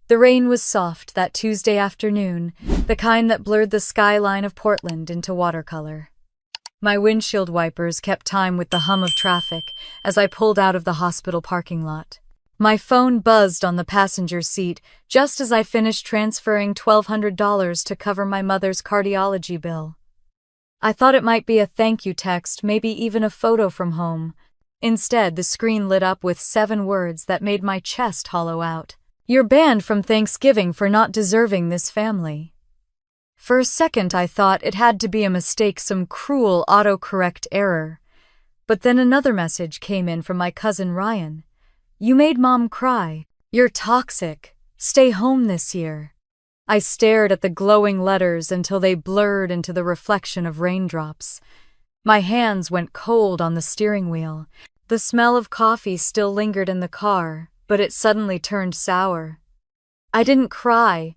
The rain was soft that Tuesday afternoon, the kind that blurred the skyline of Portland into watercolor. My windshield wipers kept time with the hum of traffic as I pulled out of the hospital parking lot. My phone buzzed on the passenger seat just as I finished transferring $1,200 to cover my mother's cardiology bill. I thought it might be a thank you text, maybe even a photo from home. Instead, the screen lit up with 7 words that made my chest hollow out. "You're banned from Thanksgiving for not deserving this family." For a second I thought it had to be a mistake, some cruel autocorrect error. But then another message came in from my cousin Ryan. "You made Mom cry. You're toxic. Stay home this year." I stared at the glowing letters until they blurred into the reflection of raindrops. My hands went cold on the steering wheel. The smell of coffee still lingered in the car, but it suddenly turned sour. I didn't cry.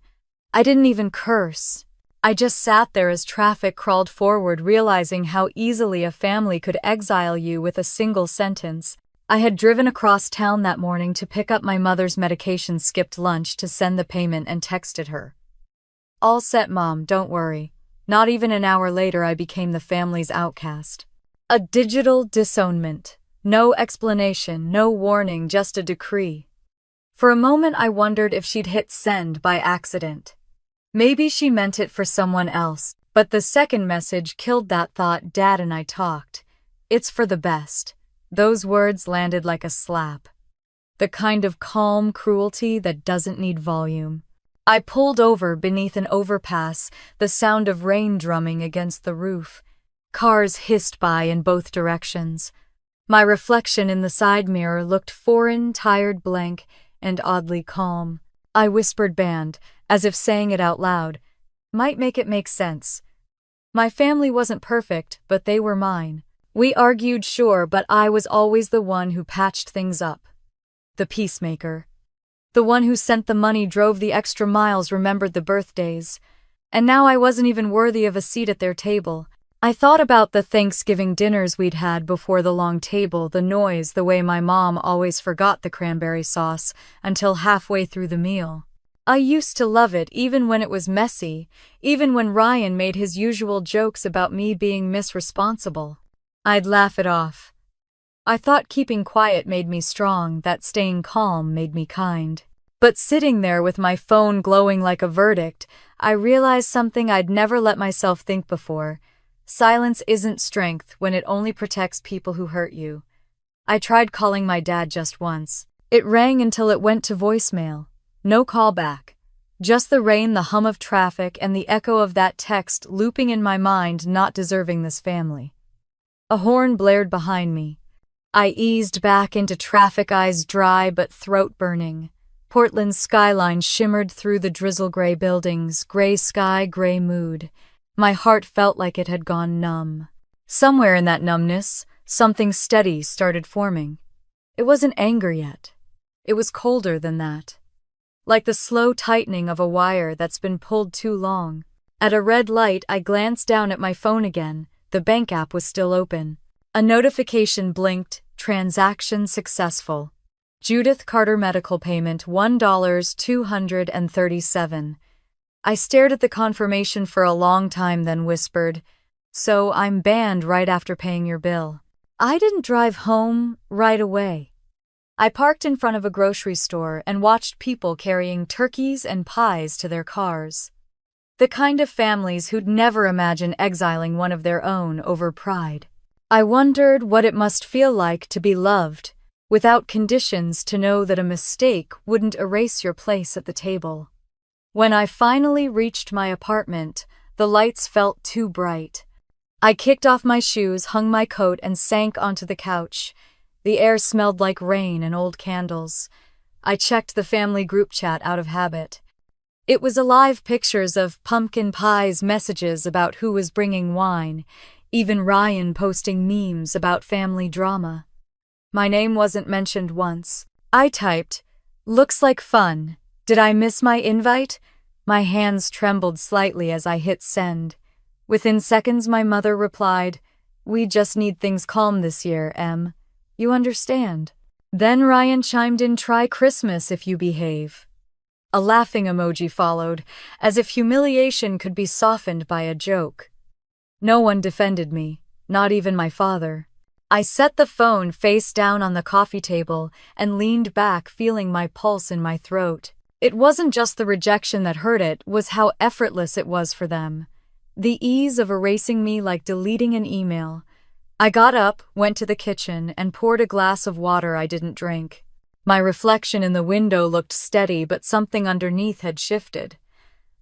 I didn't even curse. I just sat there as traffic crawled forward, realizing how easily a family could exile you with a single sentence. I had driven across town that morning to pick up my mother's medication, skipped lunch to send the payment, and texted her. "All set, Mom, don't worry." Not even an hour later, I became the family's outcast. A digital disownment. No explanation, no warning, just a decree. For a moment I wondered if she'd hit send by accident. Maybe she meant it for someone else, but the second message killed that thought. "Dad and I talked. It's for the best." Those words landed like a slap. The kind of calm cruelty that doesn't need volume. I pulled over beneath an overpass, the sound of rain drumming against the roof. Cars hissed by in both directions. My reflection in the side mirror looked foreign, tired, blank, and oddly calm. I whispered "banned," as if saying it out loud might make it make sense. My family wasn't perfect, but they were mine. We argued, sure, but I was always the one who patched things up. The peacemaker. The one who sent the money, drove the extra miles, remembered the birthdays. And now I wasn't even worthy of a seat at their table. I thought about the Thanksgiving dinners we'd had before the long table, the noise, the way my mom always forgot the cranberry sauce until halfway through the meal. I used to love it, even when it was messy, even when Ryan made his usual jokes about me being misresponsible. I'd laugh it off. I thought keeping quiet made me strong, that staying calm made me kind. But sitting there with my phone glowing like a verdict, I realized something I'd never let myself think before. Silence isn't strength when it only protects people who hurt you. I tried calling my dad just once. It rang until it went to voicemail. No call back. Just the rain, the hum of traffic, and the echo of that text looping in my mind, "Not deserving this family." A horn blared behind me. I eased back into traffic, eyes dry but throat burning. Portland's skyline shimmered through the drizzle-gray buildings, gray sky, gray mood. My heart felt like it had gone numb. Somewhere in that numbness, something steady started forming. It wasn't anger yet. It was colder than that. Like the slow tightening of a wire that's been pulled too long. At a red light, I glanced down at my phone again. The bank app was still open. A notification blinked, "Transaction successful. Judith Carter medical payment $1,237. I stared at the confirmation for a long time, then whispered, "So I'm banned right after paying your bill." I didn't drive home right away. I parked in front of a grocery store and watched people carrying turkeys and pies to their cars. The kind of families who'd never imagine exiling one of their own over pride. I wondered what it must feel like to be loved, without conditions, to know that a mistake wouldn't erase your place at the table. When I finally reached my apartment, the lights felt too bright. I kicked off my shoes, hung my coat, and sank onto the couch. The air smelled like rain and old candles. I checked the family group chat out of habit. It was alive, pictures of pumpkin pies, messages about who was bringing wine, even Ryan posting memes about family drama. My name wasn't mentioned once. I typed, "Looks like fun. Did I miss my invite?" My hands trembled slightly as I hit send. Within seconds, my mother replied, "We just need things calm this year, Em. You understand." Then Ryan chimed in, "Try Christmas if you behave." A laughing emoji followed, as if humiliation could be softened by a joke. No one defended me, not even my father. I set the phone face down on the coffee table and leaned back, feeling my pulse in my throat. It wasn't just the rejection that hurt, it was how effortless it was for them. The ease of erasing me like deleting an email. I got up, went to the kitchen, and poured a glass of water I didn't drink. My reflection in the window looked steady, but something underneath had shifted.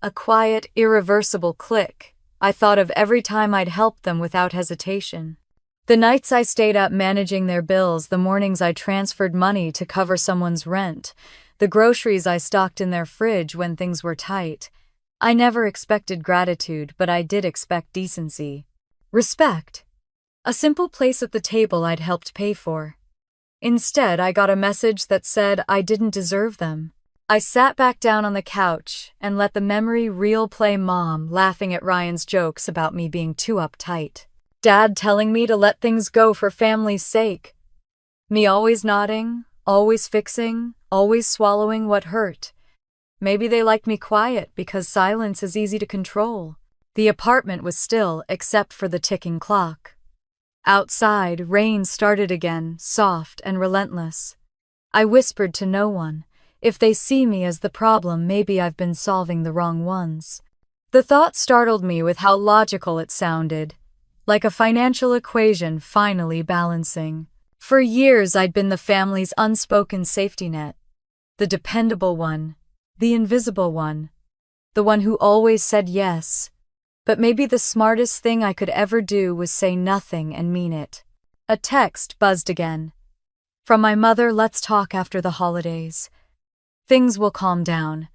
A quiet, irreversible click. I thought of every time I'd helped them without hesitation. The nights I stayed up managing their bills, the mornings I transferred money to cover someone's rent, the groceries I stocked in their fridge when things were tight. I never expected gratitude, but I did expect decency. Respect. A simple place at the table I'd helped pay for. Instead, I got a message that said I didn't deserve them. I sat back down on the couch and let the memory reel play, Mom laughing at Ryan's jokes about me being too uptight. Dad telling me to let things go for family's sake. Me always nodding, always fixing, always swallowing what hurt. Maybe they liked me quiet because silence is easy to control. The apartment was still except for the ticking clock. Outside, rain started again, soft and relentless. I whispered to no one. If they see me as the problem, maybe I've been solving the wrong ones. The thought startled me with how logical it sounded. Like a financial equation finally balancing. For years I'd been the family's unspoken safety net. The dependable one. The invisible one. The one who always said yes. But maybe the smartest thing I could ever do was say nothing and mean it. A text buzzed again. From my mother, let's talk after the holidays. Things will calm down.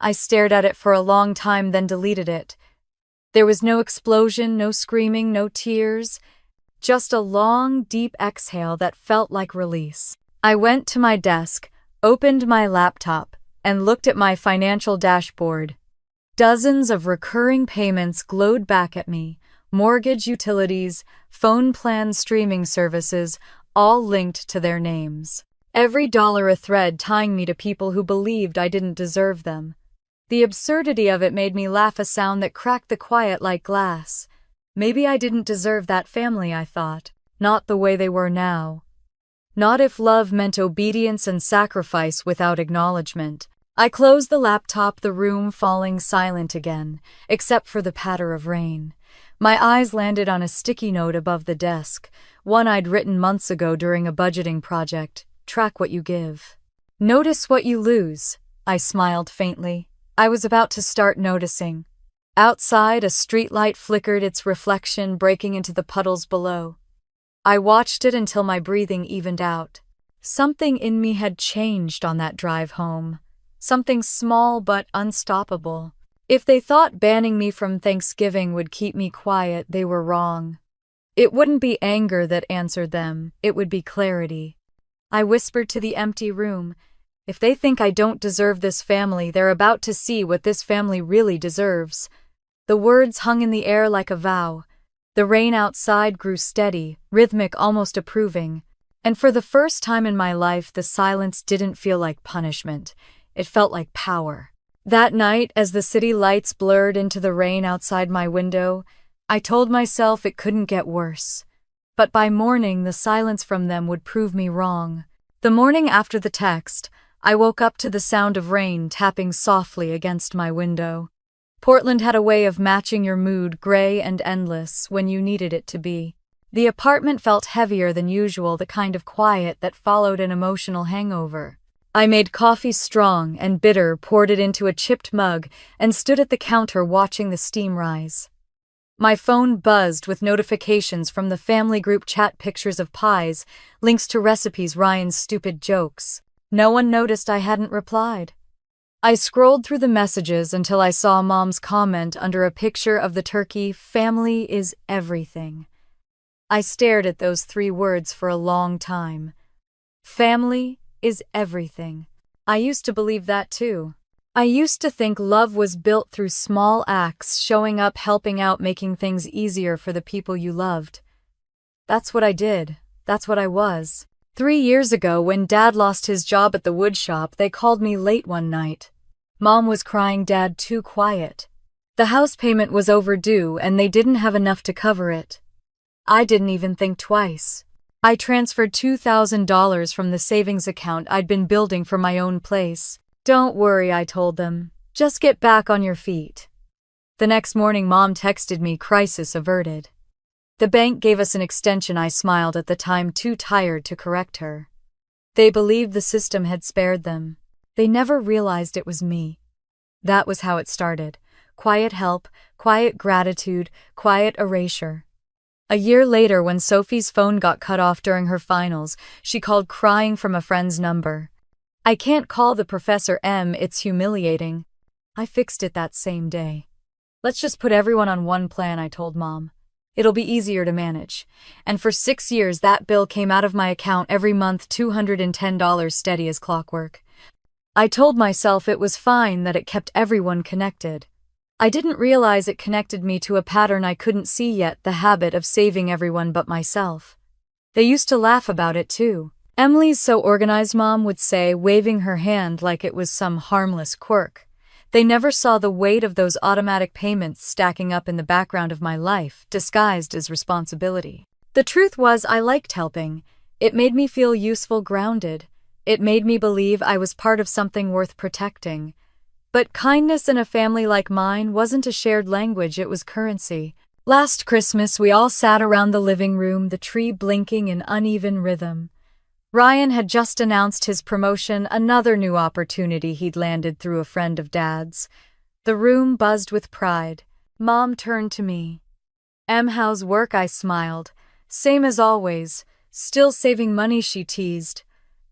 I stared at it for a long time, then deleted it. There was no explosion, no screaming, no tears. Just a long, deep exhale that felt like release. I went to my desk, opened my laptop, and looked at my financial dashboard. Dozens of recurring payments glowed back at me. Mortgage, utilities, phone plans, streaming services, all linked to their names. Every dollar a thread tying me to people who believed I didn't deserve them. The absurdity of it made me laugh, a sound that cracked the quiet like glass. Maybe I didn't deserve that family, I thought. Not the way they were now. Not if love meant obedience and sacrifice without acknowledgement. I closed the laptop, the room falling silent again, except for the patter of rain. My eyes landed on a sticky note above the desk, one I'd written months ago during a budgeting project. Track what you give. Notice what you lose. I smiled faintly. I was about to start noticing. Outside, a streetlight flickered, its reflection breaking into the puddles below. I watched it until my breathing evened out. Something in me had changed on that drive home. Something small but unstoppable. If they thought banning me from Thanksgiving would keep me quiet, they were wrong. It wouldn't be anger that answered them, it would be clarity. I whispered to the empty room, if they think I don't deserve this family, they're about to see what this family really deserves. The words hung in the air like a vow. The rain outside grew steady, rhythmic, almost approving. And for the first time in my life, the silence didn't feel like punishment. It felt like power. That night, as the city lights blurred into the rain outside my window, I told myself it couldn't get worse. But by morning, the silence from them would prove me wrong. The morning after the text, I woke up to the sound of rain tapping softly against my window. Portland had a way of matching your mood, gray and endless, when you needed it to be. The apartment felt heavier than usual, the kind of quiet that followed an emotional hangover. I made coffee strong and bitter, poured it into a chipped mug, and stood at the counter watching the steam rise. My phone buzzed with notifications from the family group chat, pictures of pies, links to recipes, Ryan's stupid jokes. No one noticed I hadn't replied. I scrolled through the messages until I saw Mom's comment under a picture of the turkey, "Family is everything." I stared at those 3 words for a long time. Family is everything. I used to believe that too. I used to think love was built through small acts, showing up, helping out, making things easier for the people you loved. That's what I did. That's what I was. 3 years ago, when Dad lost his job at the wood shop, they called me late one night. Mom was crying, Dad too quiet. The house payment was overdue and they didn't have enough to cover it. I didn't even think twice. I transferred $2,000 from the savings account I'd been building for my own place. Don't worry, I told them. Just get back on your feet. The next morning, Mom texted me, crisis averted. The bank gave us an extension. I smiled at the time, too tired to correct her. They believed the system had spared them. They never realized it was me. That was how it started. Quiet help, quiet gratitude, quiet erasure. A year later, when Sophie's phone got cut off during her finals, she called crying from a friend's number. I can't call the professor, Em, it's humiliating. I fixed it that same day. Let's just put everyone on one plan, I told Mom. It'll be easier to manage. And for 6 years, that bill came out of my account every month, $210 steady as clockwork. I told myself it was fine, that it kept everyone connected. I didn't realize it connected me to a pattern I couldn't see yet, the habit of saving everyone but myself. They used to laugh about it too. Emily's so organized, Mom would say, waving her hand like it was some harmless quirk. They never saw the weight of those automatic payments stacking up in the background of my life, disguised as responsibility. The truth was, I liked helping. It made me feel useful, grounded. It made me believe I was part of something worth protecting. But kindness in a family like mine wasn't a shared language, it was currency. Last Christmas, we all sat around the living room, the tree blinking in uneven rhythm. Ryan had just announced his promotion, another new opportunity he'd landed through a friend of Dad's. The room buzzed with pride. Mom turned to me. Em, how's work? I smiled. Same as always. Still saving money, she teased.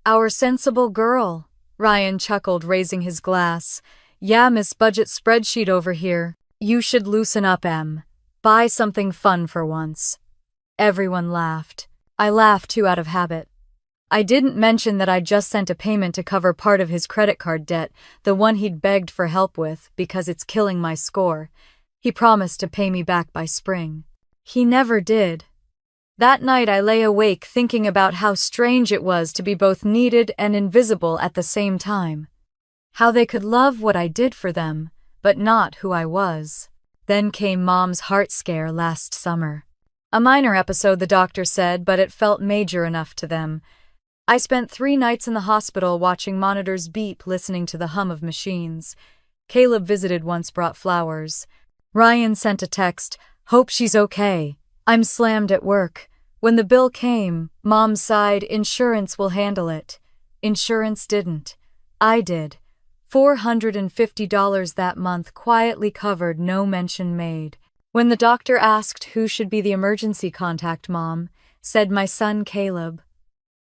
Our sensible girl. Ryan chuckled, raising his glass. Yeah, Miss Budget Spreadsheet over here. You should loosen up, Em. Buy something fun for once. Everyone laughed. I laughed too, out of habit. I didn't mention that I'd just sent a payment to cover part of his credit card debt, the one he'd begged for help with, because it's killing my score. He promised to pay me back by spring. He never did. That night I lay awake thinking about how strange it was to be both needed and invisible at the same time. How they could love what I did for them, but not who I was. Then came Mom's heart scare last summer. A minor episode, the doctor said, but it felt major enough to them. I spent 3 nights in the hospital watching monitors beep, listening to the hum of machines. Caleb visited once, brought flowers. Ryan sent a text, hope she's okay. I'm slammed at work. When the bill came, Mom sighed, insurance will handle it. Insurance didn't. I did. $450 that month, quietly covered, no mention made. When the doctor asked who should be the emergency contact, Mom said my son Caleb.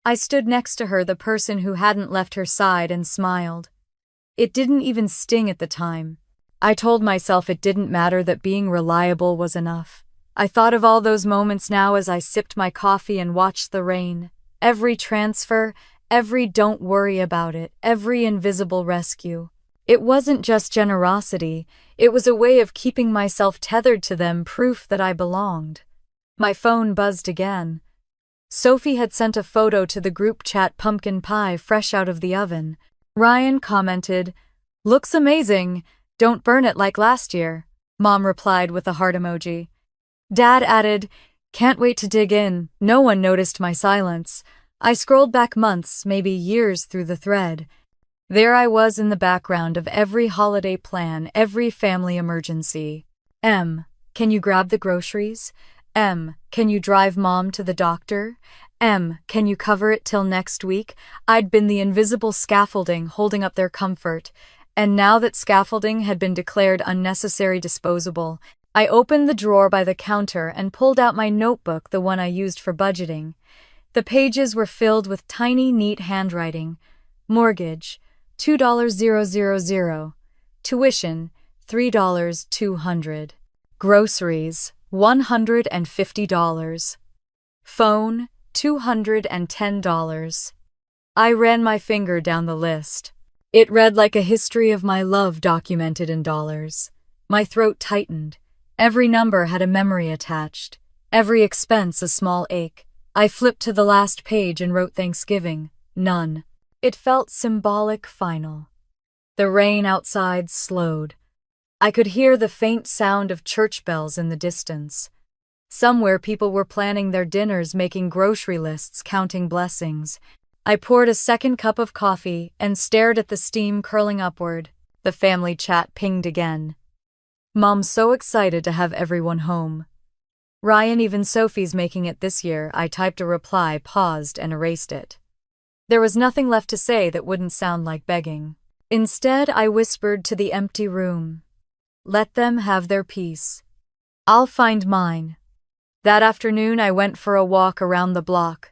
I stood next to her, the person who hadn't left her side, and smiled. It didn't even sting at the time. I told myself it didn't matter, that being reliable was enough. I thought of all those moments now as I sipped my coffee and watched the rain. Every transfer, every don't worry about it, every invisible rescue. It wasn't just generosity, it was a way of keeping myself tethered to them, proof that I belonged. My phone buzzed again. Sophie had sent a photo to the group chat, pumpkin pie fresh out of the oven. Ryan commented, looks amazing, don't burn it like last year. Mom replied with a heart emoji. Dad added, can't wait to dig in. No one noticed my silence. I scrolled back months, maybe years, through the thread. There I was in the background of every holiday plan, every family emergency. Em, can you grab the groceries? Em, can you drive Mom to the doctor? Em, can you cover it till next week? I'd been the invisible scaffolding holding up their comfort. And now that scaffolding had been declared unnecessary, disposable, I opened the drawer by the counter and pulled out my notebook, the one I used for budgeting. The pages were filled with tiny, neat handwriting. Mortgage, $2,000. Tuition, $3,200. Groceries, $150. Phone, $210. I ran my finger down the list. It read like a history of my love documented in dollars. My throat tightened. Every number had a memory attached. Every expense a small ache. I flipped to the last page and wrote Thanksgiving. None. It felt symbolic, final. The rain outside slowed. I could hear the faint sound of church bells in the distance. Somewhere people were planning their dinners, making grocery lists, counting blessings. I poured a second cup of coffee and stared at the steam curling upward. The family chat pinged again. Mom's so excited to have everyone home. Ryan, even Sophie's making it this year. I typed a reply, paused, and erased it. There was nothing left to say that wouldn't sound like begging. Instead, I whispered to the empty room. Let them have their peace. I'll find mine. That afternoon, I went for a walk around the block.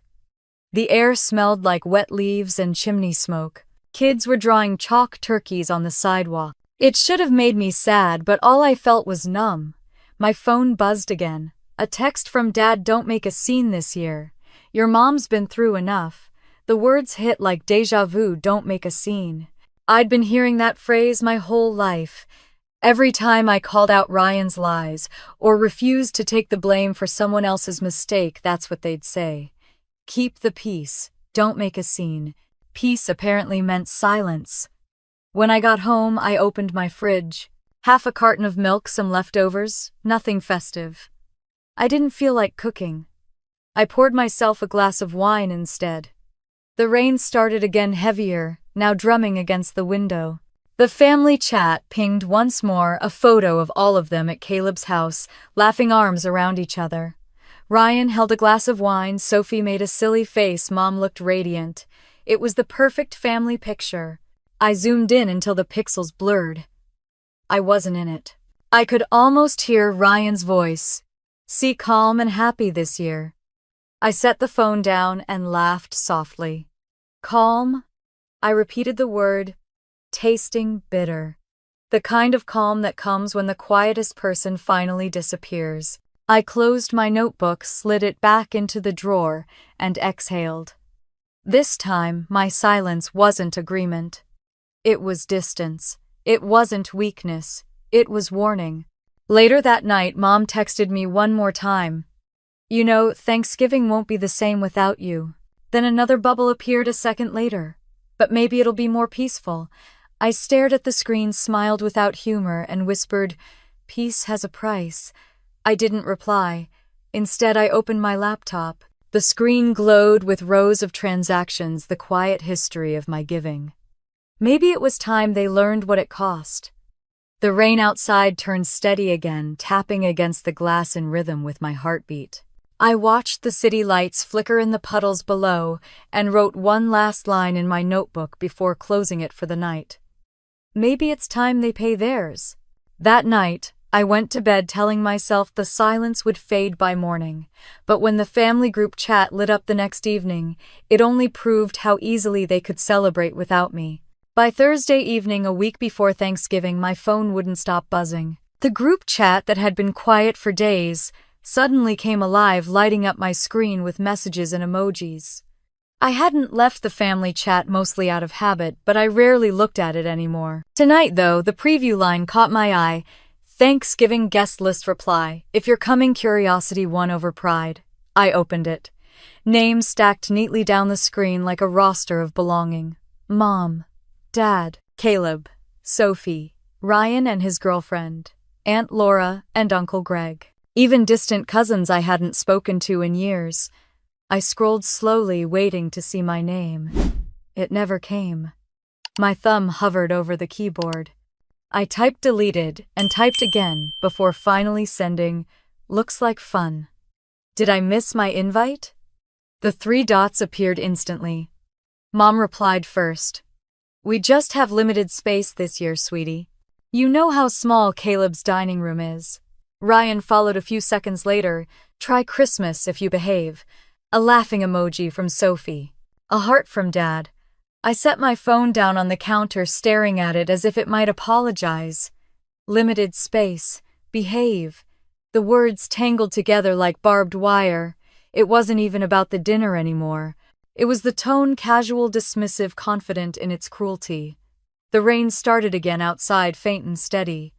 The air smelled like wet leaves and chimney smoke. Kids were drawing chalk turkeys on the sidewalk. It should have made me sad, but all I felt was numb. My phone buzzed again. A text from Dad. Don't make a scene this year. Your mom's been through enough. The words hit like deja vu. Don't make a scene. I'd been hearing that phrase my whole life. Every time I called out Ryan's lies or refused to take the blame for someone else's mistake, that's what they'd say. Keep the peace. Don't make a scene. Peace apparently meant silence. When I got home, I opened my fridge. Half a carton of milk, some leftovers, nothing festive. I didn't feel like cooking. I poured myself a glass of wine instead. The rain started again, heavier, now drumming against the window. The family chat pinged once more, a photo of all of them at Caleb's house, laughing arms around each other. Ryan held a glass of wine, Sophie made a silly face, Mom looked radiant. It was the perfect family picture. I zoomed in until the pixels blurred. I wasn't in it. I could almost hear Ryan's voice. See, calm and happy this year. I set the phone down and laughed softly. Calm? I repeated the word, tasting bitter. The kind of calm that comes when the quietest person finally disappears. I closed my notebook, slid it back into the drawer, and exhaled. This time, my silence wasn't agreement. It was distance. It wasn't weakness. It was warning. Later that night, Mom texted me one more time. You know, Thanksgiving won't be the same without you. Then another bubble appeared a second later. But maybe it'll be more peaceful. I stared at the screen, smiled without humor, and whispered, Peace has a price. I didn't reply. Instead, I opened my laptop. The screen glowed with rows of transactions, the quiet history of my giving. Maybe it was time they learned what it cost. The rain outside turned steady again, tapping against the glass in rhythm with my heartbeat. I watched the city lights flicker in the puddles below and wrote one last line in my notebook before closing it for the night. Maybe it's time they pay theirs. That night, I went to bed telling myself the silence would fade by morning, but when the family group chat lit up the next evening, it only proved how easily they could celebrate without me. By Thursday evening, a week before Thanksgiving, my phone wouldn't stop buzzing. The group chat that had been quiet for days suddenly came alive, lighting up my screen with messages and emojis. I hadn't left the family chat mostly out of habit, but I rarely looked at it anymore. Tonight, though, the preview line caught my eye. Thanksgiving guest list reply. If you're coming, curiosity won over pride. I opened it. Names stacked neatly down the screen like a roster of belonging. Mom, Dad, Caleb, Sophie, Ryan and his girlfriend, Aunt Laura, and Uncle Greg. Even distant cousins I hadn't spoken to in years. I scrolled slowly, waiting to see my name. It never came. My thumb hovered over the keyboard. I typed deleted and typed again before finally sending, looks like fun. Did I miss my invite? The 3 dots appeared instantly. Mom replied first. We just have limited space this year, sweetie. You know how small Caleb's dining room is. Ryan followed a few seconds later. Try Christmas if you behave. A laughing emoji from Sophie. A heart from Dad. I set my phone down on the counter, staring at it as if it might apologize. Limited space. Behave. The words tangled together like barbed wire. It wasn't even about the dinner anymore. It was the tone, casual, dismissive, confident in its cruelty. The rain started again outside, faint and steady.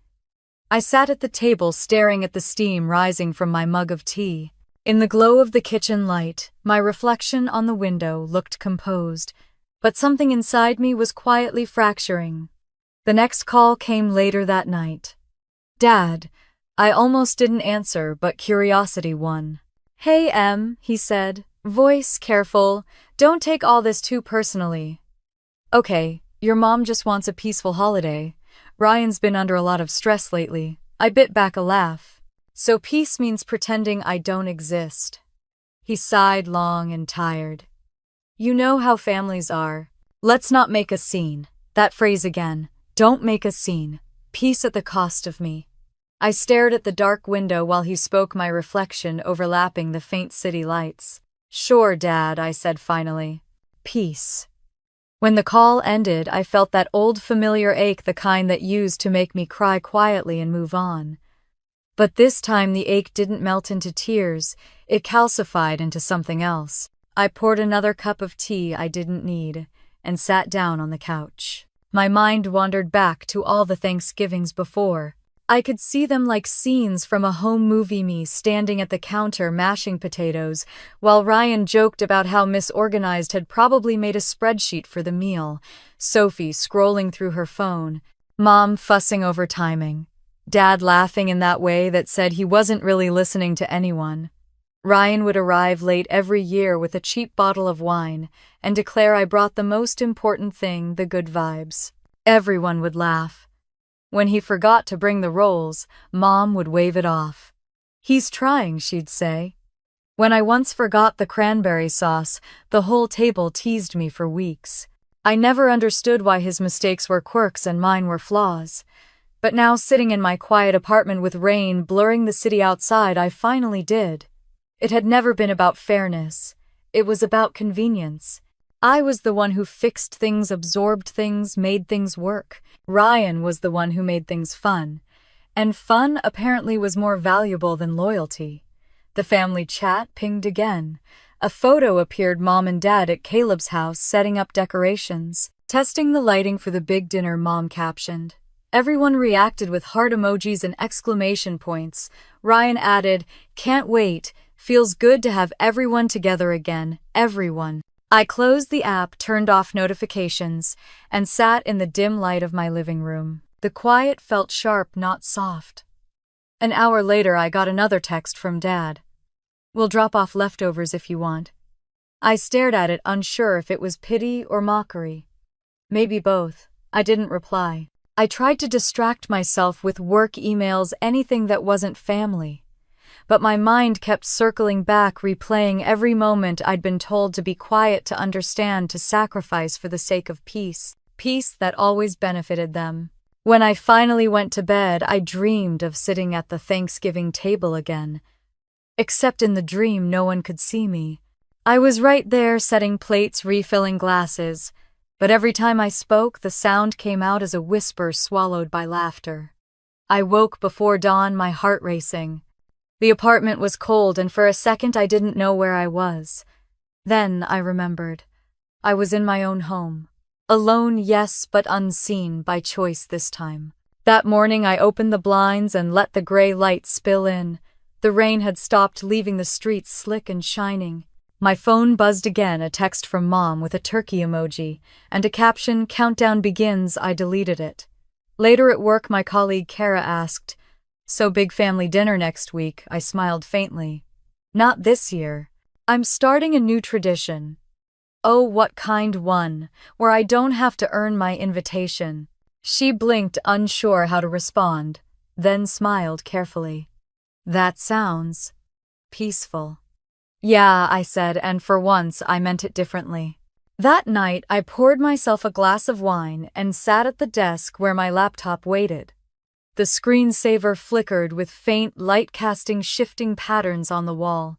I sat at the table, staring at the steam rising from my mug of tea. In the glow of the kitchen light, my reflection on the window looked composed, but something inside me was quietly fracturing. The next call came later that night. Dad. I almost didn't answer, but curiosity won. Hey, Em, he said, voice careful. Don't take all this too personally. Okay, your mom just wants a peaceful holiday. Ryan's been under a lot of stress lately. I bit back a laugh. So peace means pretending I don't exist. He sighed long and tired. You know how families are. Let's not make a scene. That phrase again. Don't make a scene. Peace at the cost of me. I stared at the dark window while he spoke, my reflection overlapping the faint city lights. Sure, Dad, I said finally. Peace. When the call ended, I felt that old familiar ache, the kind that used to make me cry quietly and move on. But this time the ache didn't melt into tears, it calcified into something else. I poured another cup of tea I didn't need, and sat down on the couch. My mind wandered back to all the Thanksgivings before. I could see them like scenes from a home movie, me standing at the counter mashing potatoes, while Ryan joked about how Misorganized had probably made a spreadsheet for the meal, Sophie scrolling through her phone, Mom fussing over timing, Dad laughing in that way that said he wasn't really listening to anyone. Ryan would arrive late every year with a cheap bottle of wine and declare I brought the most important thing, the good vibes. Everyone would laugh. When he forgot to bring the rolls, Mom would wave it off. He's trying, she'd say. When I once forgot the cranberry sauce, the whole table teased me for weeks. I never understood why his mistakes were quirks and mine were flaws. But now, sitting in my quiet apartment with rain blurring the city outside, I finally did. It had never been about fairness. It was about convenience. I was the one who fixed things, absorbed things, made things work. Ryan was the one who made things fun. And fun apparently was more valuable than loyalty. The family chat pinged again. A photo appeared, Mom and Dad at Caleb's house setting up decorations. Testing the lighting for the big dinner, Mom captioned. Everyone reacted with heart emojis and exclamation points. Ryan added, can't wait. Feels good to have everyone together again. Everyone. I closed the app, turned off notifications, and sat in the dim light of my living room. The quiet felt sharp, not soft. An hour later, I got another text from Dad. We'll drop off leftovers if you want. I stared at it, unsure if it was pity or mockery. Maybe both. I didn't reply. I tried to distract myself with work emails, anything that wasn't family. But my mind kept circling back, replaying every moment I'd been told to be quiet, to understand, to sacrifice for the sake of peace. Peace that always benefited them. When I finally went to bed, I dreamed of sitting at the Thanksgiving table again. Except in the dream, no one could see me. I was right there, setting plates, refilling glasses. But every time I spoke, the sound came out as a whisper swallowed by laughter. I woke before dawn, my heart racing. The apartment was cold, and for a second I didn't know where I was. Then I remembered. I was in my own home. Alone, yes, but unseen, by choice this time. That morning I opened the blinds and let the gray light spill in. The rain had stopped, leaving the streets slick and shining. My phone buzzed again, a text from Mom with a turkey emoji, and a caption, countdown begins. I deleted it. Later at work, my colleague Kara asked, so big family dinner next week? I smiled faintly. Not this year. I'm starting a new tradition. Oh, what kind one, where I don't have to earn my invitation. She blinked, unsure how to respond, then smiled carefully. That sounds peaceful. Yeah, I said, and for once I meant it differently. That night, I poured myself a glass of wine and sat at the desk where my laptop waited. The screensaver flickered with faint light, casting shifting patterns on the wall.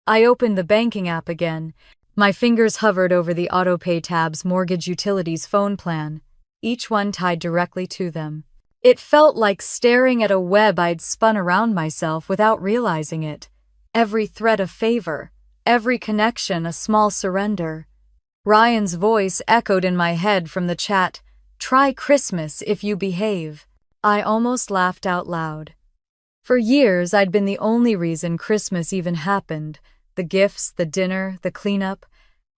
I opened the banking app again. My fingers hovered over the autopay tabs, mortgage, utilities, phone plan, each one tied directly to them. It felt like staring at a web I'd spun around myself without realizing it. Every thread a favor, every connection a small surrender. Ryan's voice echoed in my head from the chat, try Christmas if you behave. I almost laughed out loud. For years, I'd been the only reason Christmas even happened. The gifts, the dinner, the cleanup.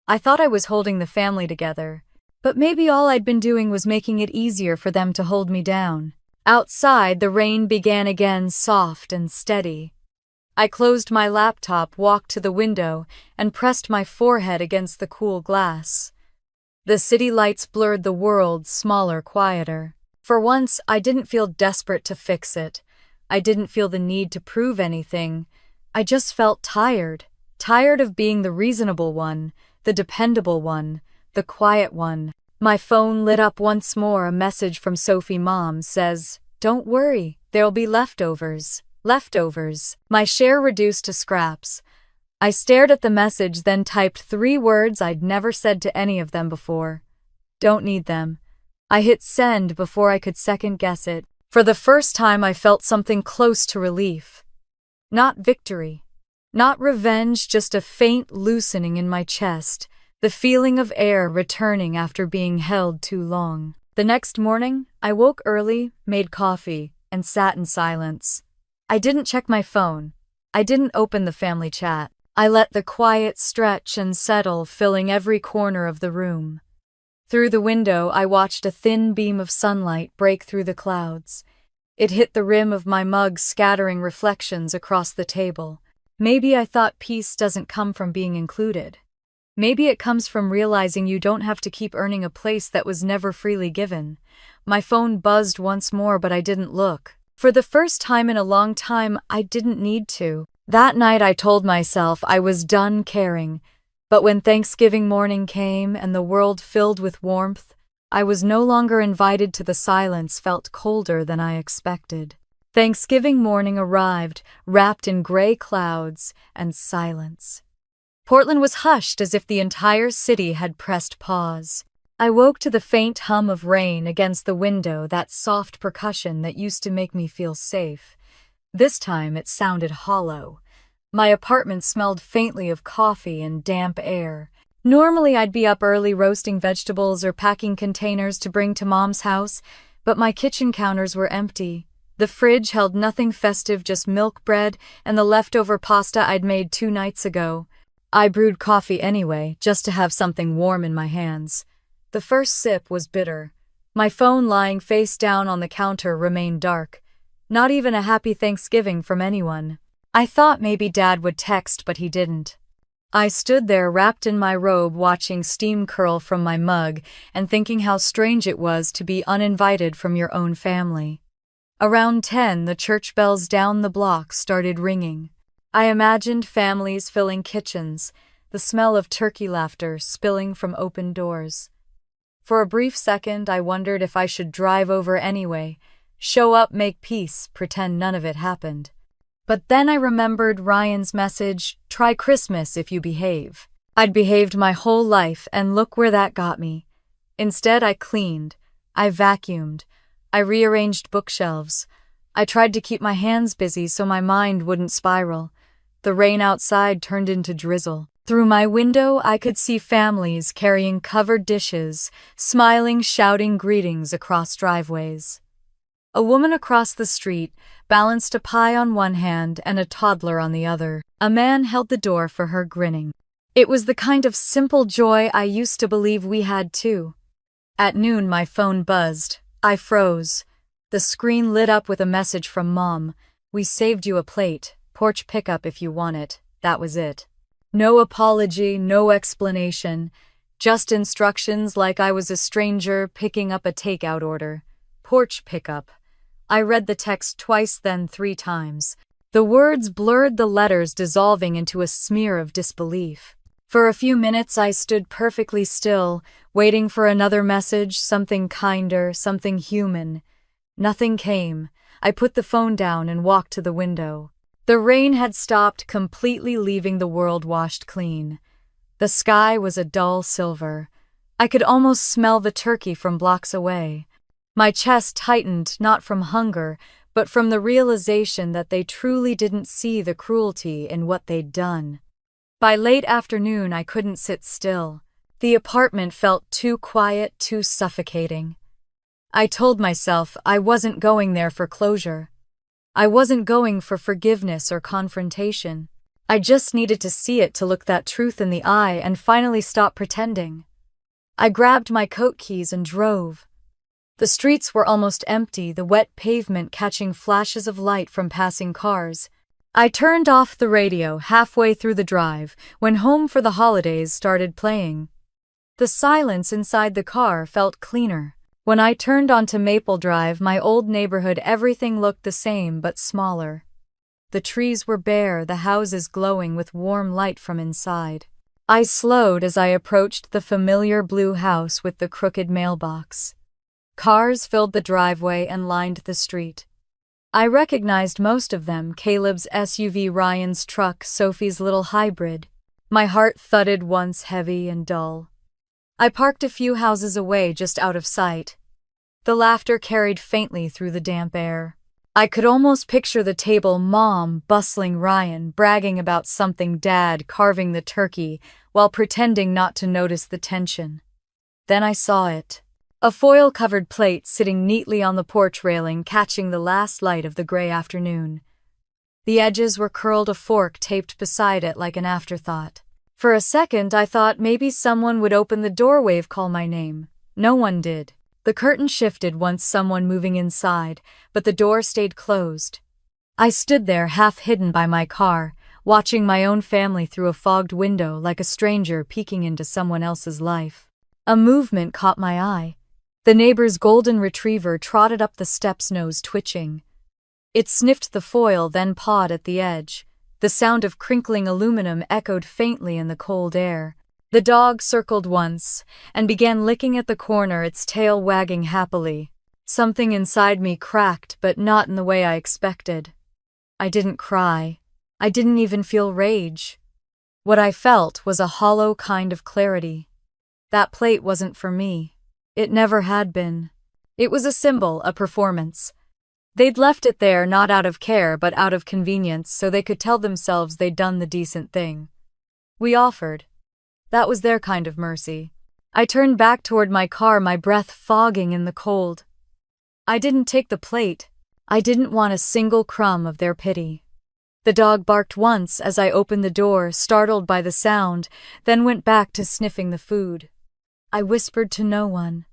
I thought I was holding the family together. But maybe all I'd been doing was making it easier for them to hold me down. Outside, the rain began again, soft and steady. I closed my laptop, walked to the window, and pressed my forehead against the cool glass. The city lights blurred the world, smaller, quieter. For once, I didn't feel desperate to fix it. I didn't feel the need to prove anything. I just felt tired. Tired of being the reasonable one, the dependable one, the quiet one. My phone lit up once more. A message from Sophie Mom says, "Don't worry, there'll be leftovers." Leftovers. My share reduced to scraps. I stared at the message, then typed 3 words I'd never said to any of them before. Don't need them. I hit send before I could second guess it. For the first time, I felt something close to relief. Not victory. Not revenge, just a faint loosening in my chest, the feeling of air returning after being held too long. The next morning, I woke early, made coffee, and sat in silence. I didn't check my phone. I didn't open the family chat. I let the quiet stretch and settle, filling every corner of the room. Through the window, I watched a thin beam of sunlight break through the clouds. It hit the rim of my mug, scattering reflections across the table. Maybe I thought peace doesn't come from being included. Maybe it comes from realizing you don't have to keep earning a place that was never freely given. My phone buzzed once more, but I didn't look. For the first time in a long time, I didn't need to. That night I told myself I was done caring. But when Thanksgiving morning came and the world filled with warmth, I was no longer invited to. The silence felt colder than I expected. Thanksgiving morning arrived, wrapped in gray clouds and silence. Portland was hushed, as if the entire city had pressed pause. I woke to the faint hum of rain against the window, that soft percussion that used to make me feel safe. This time it sounded hollow. My apartment smelled faintly of coffee and damp air. Normally I'd be up early roasting vegetables or packing containers to bring to Mom's house, but my kitchen counters were empty. The fridge held nothing festive, just milk bread and the leftover pasta I'd made 2 nights ago. I brewed coffee anyway, just to have something warm in my hands. The first sip was bitter. My phone, lying face down on the counter, remained dark. Not even a happy Thanksgiving from anyone. I thought maybe Dad would text, but he didn't. I stood there wrapped in my robe, watching steam curl from my mug and thinking how strange it was to be uninvited from your own family. Around 10, the church bells down the block started ringing. I imagined families filling kitchens, the smell of turkey laughter spilling from open doors. For a brief second, I wondered if I should drive over anyway, show up, make peace, pretend none of it happened. But then I remembered Ryan's message, "Try Christmas if you behave." I'd behaved my whole life, and look where that got me. Instead, I cleaned, I vacuumed, I rearranged bookshelves. I tried to keep my hands busy so my mind wouldn't spiral. The rain outside turned into drizzle. Through my window, I could see families carrying covered dishes, smiling, shouting greetings across driveways. A woman across the street balanced a pie on one hand and a toddler on the other. A man held the door for her, grinning. It was the kind of simple joy I used to believe we had too. At noon, my phone buzzed. I froze. The screen lit up with a message from Mom. "We saved you a plate. Porch pickup if you want it." That was it. No apology, no explanation. Just instructions like I was a stranger picking up a takeout order. Porch pickup. I read the text twice, then 3 times. The words blurred, the letters dissolving into a smear of disbelief. For a few minutes I stood perfectly still, waiting for another message, something kinder, something human. Nothing came. I put the phone down and walked to the window. The rain had stopped completely, leaving the world washed clean. The sky was a dull silver. I could almost smell the turkey from blocks away. My chest tightened, not from hunger, but from the realization that they truly didn't see the cruelty in what they'd done. By late afternoon, I couldn't sit still. The apartment felt too quiet, too suffocating. I told myself I wasn't going there for closure. I wasn't going for forgiveness or confrontation. I just needed to see it, to look that truth in the eye and finally stop pretending. I grabbed my coat keys and drove. The streets were almost empty, the wet pavement catching flashes of light from passing cars. I turned off the radio halfway through the drive when Home for the Holidays started playing. The silence inside the car felt cleaner. When I turned onto Maple Drive, my old neighborhood, everything looked the same but smaller. The trees were bare, the houses glowing with warm light from inside. I slowed as I approached the familiar blue house with the crooked mailbox. Cars filled the driveway and lined the street. I recognized most of them: Caleb's SUV, Ryan's truck, Sophie's little hybrid. My heart thudded once, heavy and dull. I parked a few houses away, just out of sight. The laughter carried faintly through the damp air. I could almost picture the table, Mom bustling Ryan, bragging about something, Dad carving the turkey while pretending not to notice the tension. Then I saw it. A foil-covered plate sitting neatly on the porch railing, catching the last light of the gray afternoon. The edges were curled, a fork taped beside it like an afterthought. For a second, I thought maybe someone would open the doorway, call my name. No one did. The curtain shifted once someone moving inside, but the door stayed closed. I stood there, half hidden by my car, watching my own family through a fogged window like a stranger peeking into someone else's life. A movement caught my eye. The neighbor's golden retriever trotted up the steps, nose twitching. It sniffed the foil, then pawed at the edge. The sound of crinkling aluminum echoed faintly in the cold air. The dog circled once and began licking at the corner, its tail wagging happily. Something inside me cracked, but not in the way I expected. I didn't cry. I didn't even feel rage. What I felt was a hollow kind of clarity. That plate wasn't for me. It never had been. It was a symbol, a performance. They'd left it there not out of care but out of convenience, so they could tell themselves they'd done the decent thing. We offered. That was their kind of mercy. I turned back toward my car, my breath fogging in the cold. I didn't take the plate. I didn't want a single crumb of their pity. The dog barked once as I opened the door, startled by the sound, then went back to sniffing the food. I whispered to no one,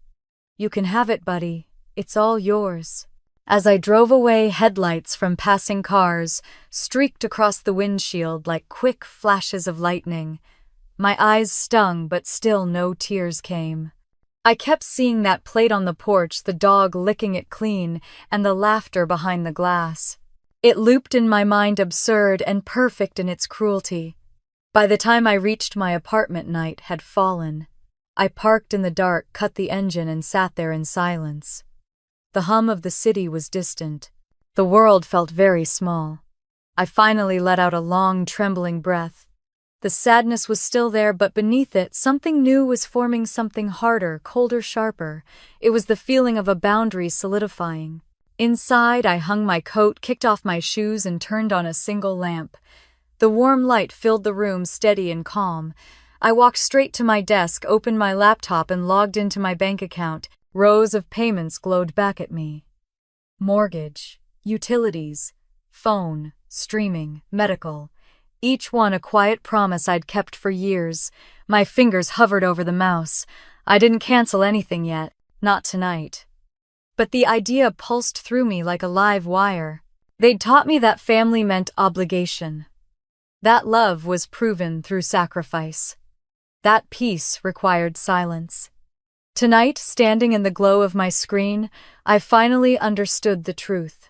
"You can have it, buddy. It's all yours." As I drove away, headlights from passing cars streaked across the windshield like quick flashes of lightning. My eyes stung, but still no tears came. I kept seeing that plate on the porch, the dog licking it clean, and the laughter behind the glass. It looped in my mind, absurd and perfect in its cruelty. By the time I reached my apartment, night had fallen. I parked in the dark, cut the engine, and sat there in silence. The hum of the city was distant. The world felt very small. I finally let out a long, trembling breath. The sadness was still there, but beneath it, something new was forming, something harder, colder, sharper. It was the feeling of a boundary solidifying. Inside, I hung my coat, kicked off my shoes, and turned on a single lamp. The warm light filled the room, steady and calm. I walked straight to my desk, opened my laptop, and logged into my bank account. Rows of payments glowed back at me. Mortgage, utilities, phone, streaming, medical. Each one a quiet promise I'd kept for years. My fingers hovered over the mouse. I didn't cancel anything yet, not tonight. But the idea pulsed through me like a live wire. They'd taught me that family meant obligation. That love was proven through sacrifice. That peace required silence. Tonight, standing in the glow of my screen, I finally understood the truth.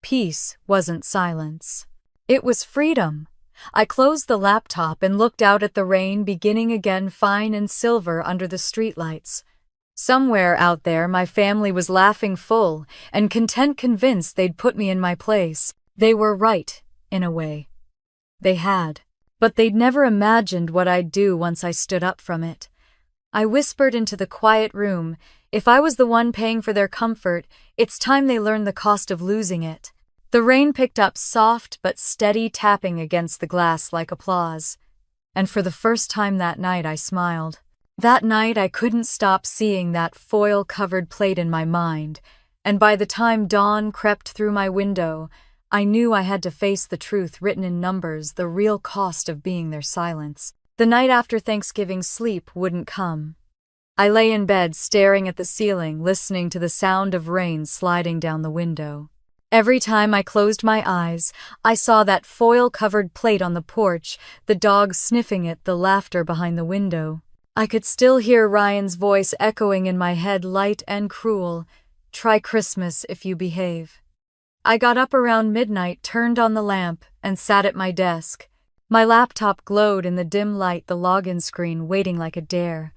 Peace wasn't silence. It was freedom. I closed the laptop and looked out at the rain beginning again, fine and silver under the streetlights. Somewhere out there, my family was laughing full and content, convinced they'd put me in my place. They were right, in a way. They had. But they'd never imagined what I'd do once I stood up from it. I whispered into the quiet room, if I was the one paying for their comfort, it's time they learned the cost of losing it. The rain picked up, soft but steady, tapping against the glass like applause. And for the first time that night, I smiled. That night, I couldn't stop seeing that foil-covered plate in my mind, and by the time dawn crept through my window, I knew I had to face the truth written in numbers, the real cost of being their silence. The night after Thanksgiving, sleep wouldn't come. I lay in bed staring at the ceiling, listening to the sound of rain sliding down the window. Every time I closed my eyes, I saw that foil-covered plate on the porch, the dog sniffing it, the laughter behind the window. I could still hear Ryan's voice echoing in my head, light and cruel. "Try Christmas if you behave." I got up around midnight, turned on the lamp, and sat at my desk. My laptop glowed in the dim light, the login screen waiting like a dare.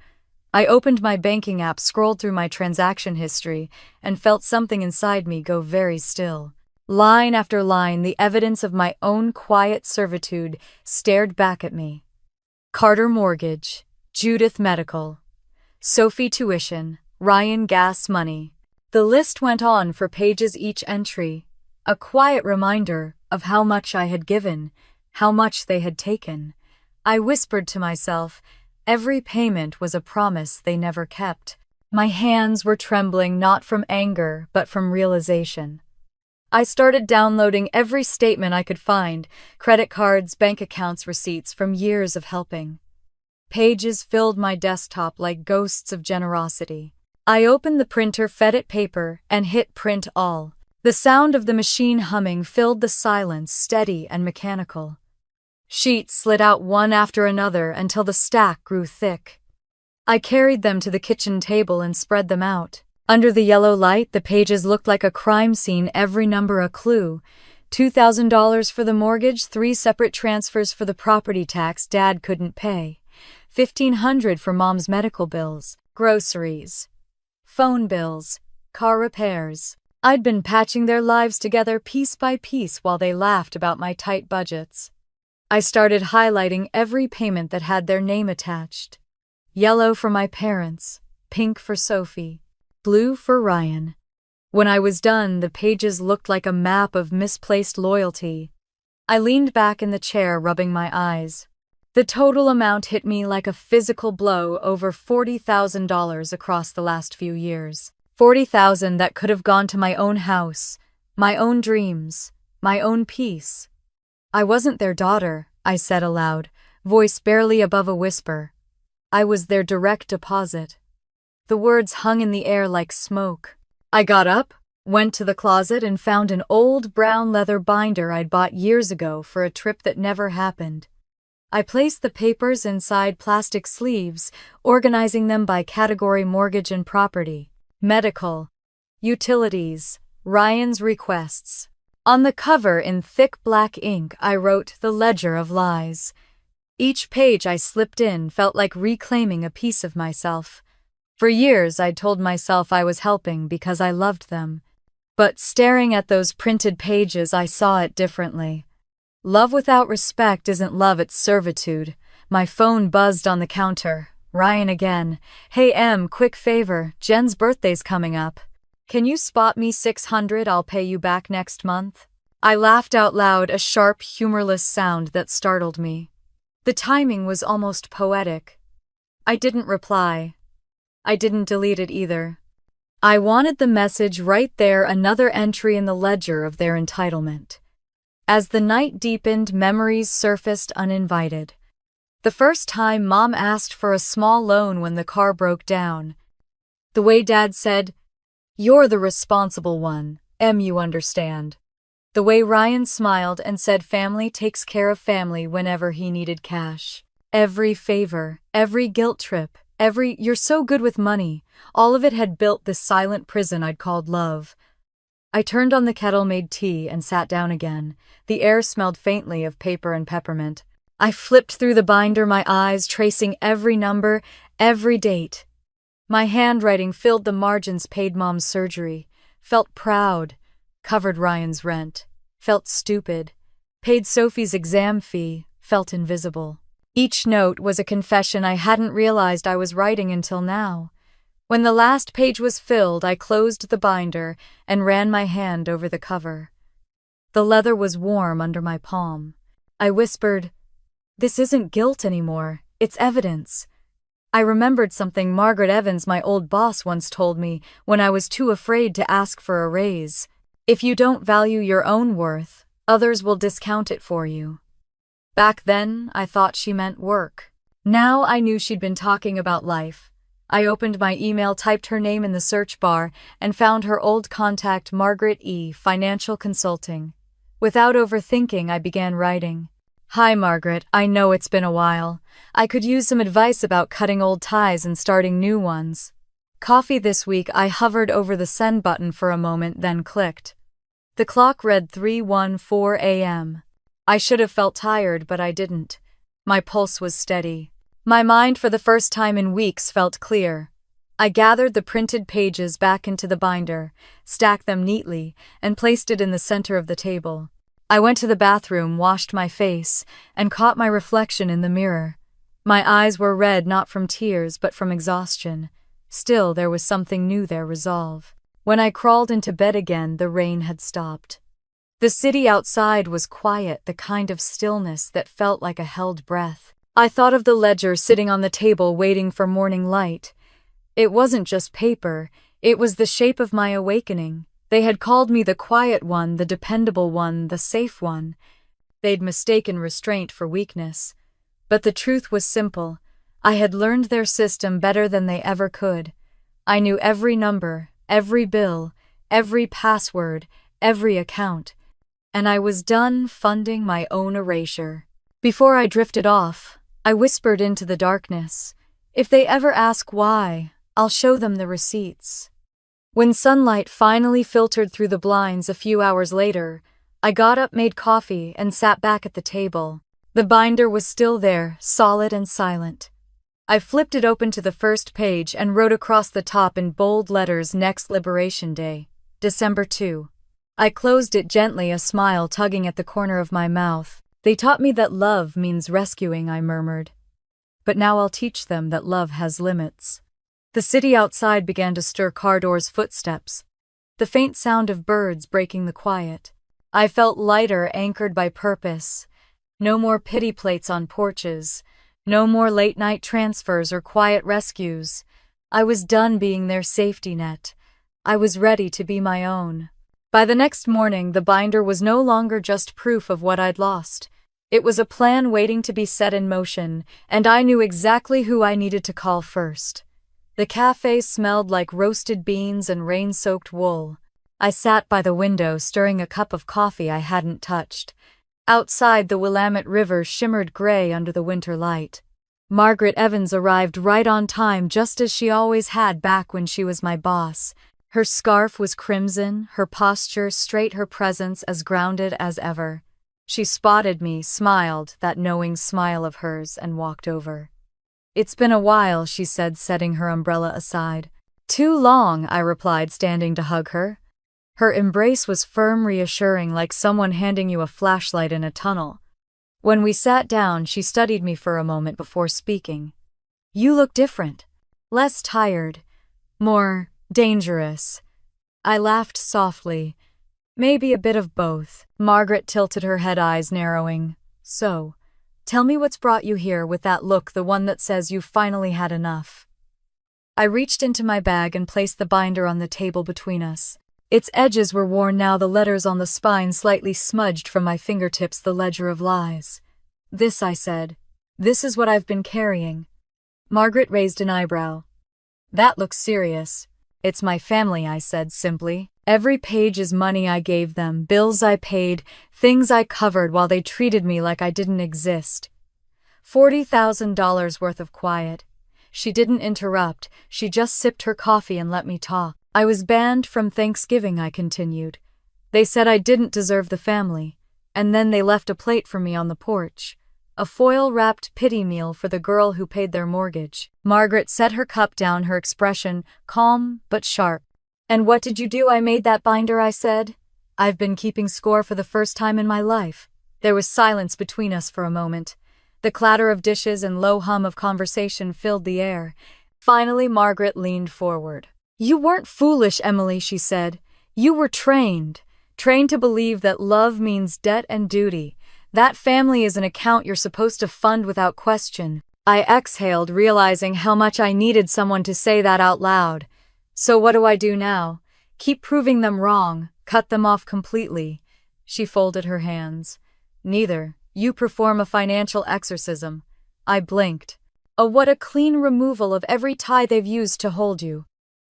I opened my banking app, scrolled through my transaction history, and felt something inside me go very still. Line after line, the evidence of my own quiet servitude stared back at me. Carter mortgage, Judith medical, Sophie tuition, Ryan gas money. The list went on for pages, each entry a quiet reminder of how much I had given, how much they had taken. I whispered to myself, every payment was a promise they never kept. My hands were trembling, not from anger, but from realization. I started downloading every statement I could find, credit cards, bank accounts, receipts from years of helping. Pages filled my desktop like ghosts of generosity. I opened the printer, fed it paper, and hit print all. The sound of the machine humming filled the silence, steady and mechanical. Sheets slid out one after another until the stack grew thick. I carried them to the kitchen table and spread them out. Under the yellow light, the pages looked like a crime scene, every number a clue. $2,000 for the mortgage, 3 separate transfers for the property tax Dad couldn't pay, $1,500 for Mom's medical bills, groceries, phone bills, car repairs. I'd been patching their lives together piece by piece while they laughed about my tight budgets. I started highlighting every payment that had their name attached. Yellow for my parents, pink for Sophie, blue for Ryan. When I was done, the pages looked like a map of misplaced loyalty. I leaned back in the chair, rubbing my eyes. The total amount hit me like a physical blow, over $40,000 across the last few years. $40,000 that could have gone to my own house, my own dreams, my own peace. I wasn't their daughter, I said aloud, voice barely above a whisper. I was their direct deposit. The words hung in the air like smoke. I got up, went to the closet, and found an old brown leather binder I'd bought years ago for a trip that never happened. I placed the papers inside plastic sleeves, organizing them by category: mortgage and property, medical, utilities, Ryan's requests. On the cover, in thick black ink, I wrote "The Ledger of Lies." Each page I slipped in felt like reclaiming a piece of myself. For years I'd told myself I was helping because I loved them. But staring at those printed pages, I saw it differently. Love without respect isn't love, it's servitude. My phone buzzed on the counter. Ryan again. "Hey Em, quick favor, Jen's birthday's coming up. Can you spot me $600? I'll pay you back next month." I laughed out loud, a sharp, humorless sound that startled me. The timing was almost poetic. I didn't reply. I didn't delete it either. I wanted the message right there, another entry in the ledger of their entitlement. As the night deepened, memories surfaced uninvited. The first time Mom asked for a small loan when the car broke down. The way Dad said, "You're the responsible one, Em, you understand." The way Ryan smiled and said family takes care of family whenever he needed cash. Every favor, every guilt trip, every "you're so good with money," all of it had built this silent prison I'd called love. I turned on the kettle, made tea, and sat down again. The air smelled faintly of paper and peppermint. I flipped through the binder, my eyes tracing every number, every date. My handwriting filled the margins. Paid Mom's surgery. Felt proud. Covered Ryan's rent. Felt stupid. Paid Sophie's exam fee. Felt invisible. Each note was a confession I hadn't realized I was writing until now. When the last page was filled, I closed the binder and ran my hand over the cover. The leather was warm under my palm. I whispered, "This isn't guilt anymore, it's evidence." I remembered something Margaret Evans, my old boss, once told me when I was too afraid to ask for a raise. If you don't value your own worth, others will discount it for you. Back then, I thought she meant work. Now I knew she'd been talking about life. I opened my email, typed her name in the search bar, and found her old contact, Margaret E., Financial Consulting. Without overthinking, I began writing. Hi, Margaret. I know it's been a while. I could use some advice about cutting old ties and starting new ones. Coffee this week. I hovered over the send button for a moment, then clicked. The clock read 3:14 a.m. I should have felt tired, but I didn't. My pulse was steady. My mind, for the first time in weeks, felt clear. I gathered the printed pages back into the binder, stacked them neatly, and placed it in the center of the table. I went to the bathroom, washed my face, and caught my reflection in the mirror. My eyes were red, not from tears, but from exhaustion. Still, there was something new there, resolve. When I crawled into bed again, the rain had stopped. The city outside was quiet, the kind of stillness that felt like a held breath. I thought of the ledger sitting on the table waiting for morning light. It wasn't just paper, it was the shape of my awakening. They had called me the quiet one, the dependable one, the safe one. They'd mistaken restraint for weakness. But the truth was simple. I had learned their system better than they ever could. I knew every number, every bill, every password, every account. And I was done funding my own erasure. Before I drifted off, I whispered into the darkness, if they ever ask why, I'll show them the receipts. When sunlight finally filtered through the blinds a few hours later, I got up, made coffee, and sat back at the table. The binder was still there, solid and silent. I flipped it open to the first page and wrote across the top in bold letters, Next Liberation Day, December 2. I closed it gently, a smile tugging at the corner of my mouth. They taught me that love means rescuing, I murmured. But now I'll teach them that love has limits. The city outside began to stir, car doors, footsteps. The faint sound of birds breaking the quiet. I felt lighter, anchored by purpose. No more pity plates on porches. No more late-night transfers or quiet rescues. I was done being their safety net. I was ready to be my own. By the next morning, the binder was no longer just proof of what I'd lost. It was a plan waiting to be set in motion, and I knew exactly who I needed to call first. The cafe smelled like roasted beans and rain-soaked wool. I sat by the window, stirring a cup of coffee I hadn't touched. Outside, the Willamette River shimmered gray under the winter light. Margaret Evans arrived right on time, just as she always had back when she was my boss. Her scarf was crimson, her posture straight, her presence as grounded as ever. She spotted me, smiled, that knowing smile of hers, and walked over. It's been a while, she said, setting her umbrella aside. Too long, I replied, standing to hug her. Her embrace was firm, reassuring, like someone handing you a flashlight in a tunnel. When we sat down, she studied me for a moment before speaking. You look different. Less tired. More dangerous. I laughed softly. Maybe a bit of both. Margaret tilted her head, eyes narrowing. So, tell me what's brought you here, with that look, the one that says you've finally had enough. I reached into my bag and placed the binder on the table between us. Its edges were worn now, the letters on the spine slightly smudged from my fingertips, the ledger of lies. This, I said. This is what I've been carrying. Margaret raised an eyebrow. That looks serious. It's my family, I said simply. Every page is money I gave them, bills I paid, things I covered while they treated me like I didn't exist. $40,000 worth of quiet. She didn't interrupt, she just sipped her coffee and let me talk. I was banned from Thanksgiving, I continued. They said I didn't deserve the family, and then they left a plate for me on the porch. A foil-wrapped pity meal for the girl who paid their mortgage. Margaret set her cup down, her expression calm but sharp. And what did you do? I made that binder, I said. I've been keeping score for the first time in my life. There was silence between us for a moment. The clatter of dishes and low hum of conversation filled the air. Finally, Margaret leaned forward. You weren't foolish, Emily, she said. You were trained to believe that love means debt and duty. That family is an account you're supposed to fund without question. I exhaled, realizing how much I needed someone to say that out loud. So what do I do now? Keep proving them wrong, cut them off completely. She folded her hands. Neither. You perform a financial exorcism. I blinked. What a clean removal of every tie they've used to hold you.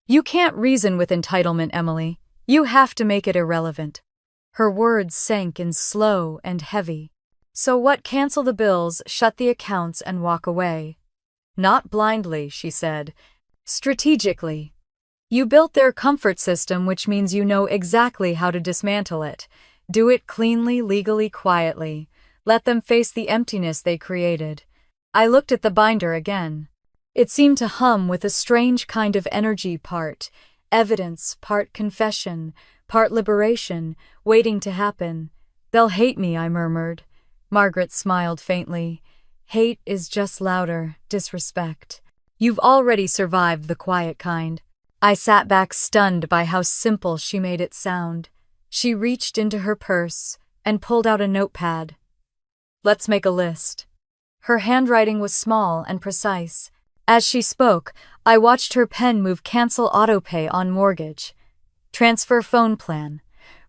You can't reason with entitlement, Emily. You have to make it irrelevant. Her words sank in slow and heavy. So what? Cancel the bills, shut the accounts, and walk away. Not blindly, she said. Strategically. You built their comfort system, which means you know exactly how to dismantle it. Do it cleanly, legally, quietly. Let them face the emptiness they created. I looked at the binder again. It seemed to hum with a strange kind of energy, part evidence, part confession, part liberation, waiting to happen. They'll hate me, I murmured. Margaret smiled faintly. Hate is just louder, disrespect. You've already survived the quiet kind. I sat back, stunned by how simple she made it sound. She reached into her purse and pulled out a notepad. Let's make a list. Her handwriting was small and precise. As she spoke, I watched her pen move. Cancel autopay on mortgage. Transfer phone plan.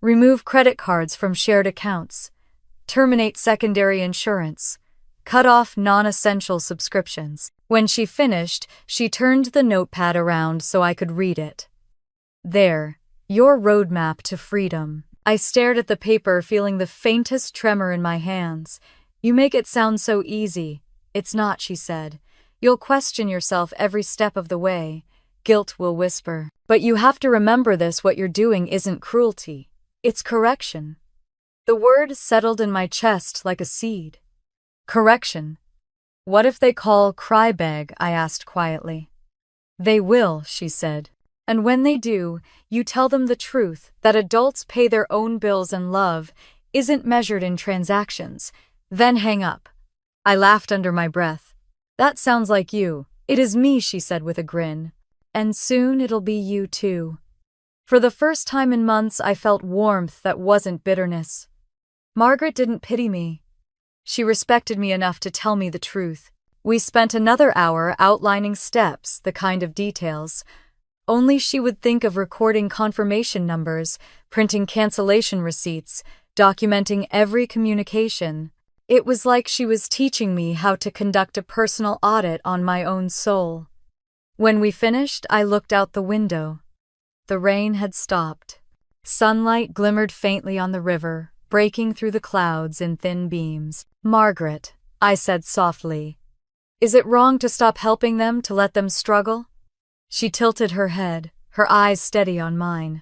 Remove credit cards from shared accounts. Terminate secondary insurance. Cut off non-essential subscriptions. When she finished, she turned the notepad around so I could read it. There, your roadmap to freedom. I stared at the paper, feeling the faintest tremor in my hands. You make it sound so easy. It's not, she said. You'll question yourself every step of the way. Guilt will whisper. But you have to remember this: what you're doing isn't cruelty. It's correction. The word settled in my chest like a seed. Correction. What if they call cry-beg? I asked quietly. They will, she said. And when they do, you tell them the truth, that adults pay their own bills and love isn't measured in transactions. Then hang up. I laughed under my breath. That sounds like you. It is me, she said with a grin. And soon it'll be you too. For the first time in months, I felt warmth that wasn't bitterness. Margaret didn't pity me. She respected me enough to tell me the truth. We spent another hour outlining steps, the kind of details. Only she would think of recording confirmation numbers, printing cancellation receipts, documenting every communication. It was like she was teaching me how to conduct a personal audit on my own soul. When we finished, I looked out the window. The rain had stopped. Sunlight glimmered faintly on the river, breaking through the clouds in thin beams. Margaret, I said softly, is it wrong to stop helping them, to let them struggle? She tilted her head, her eyes steady on mine.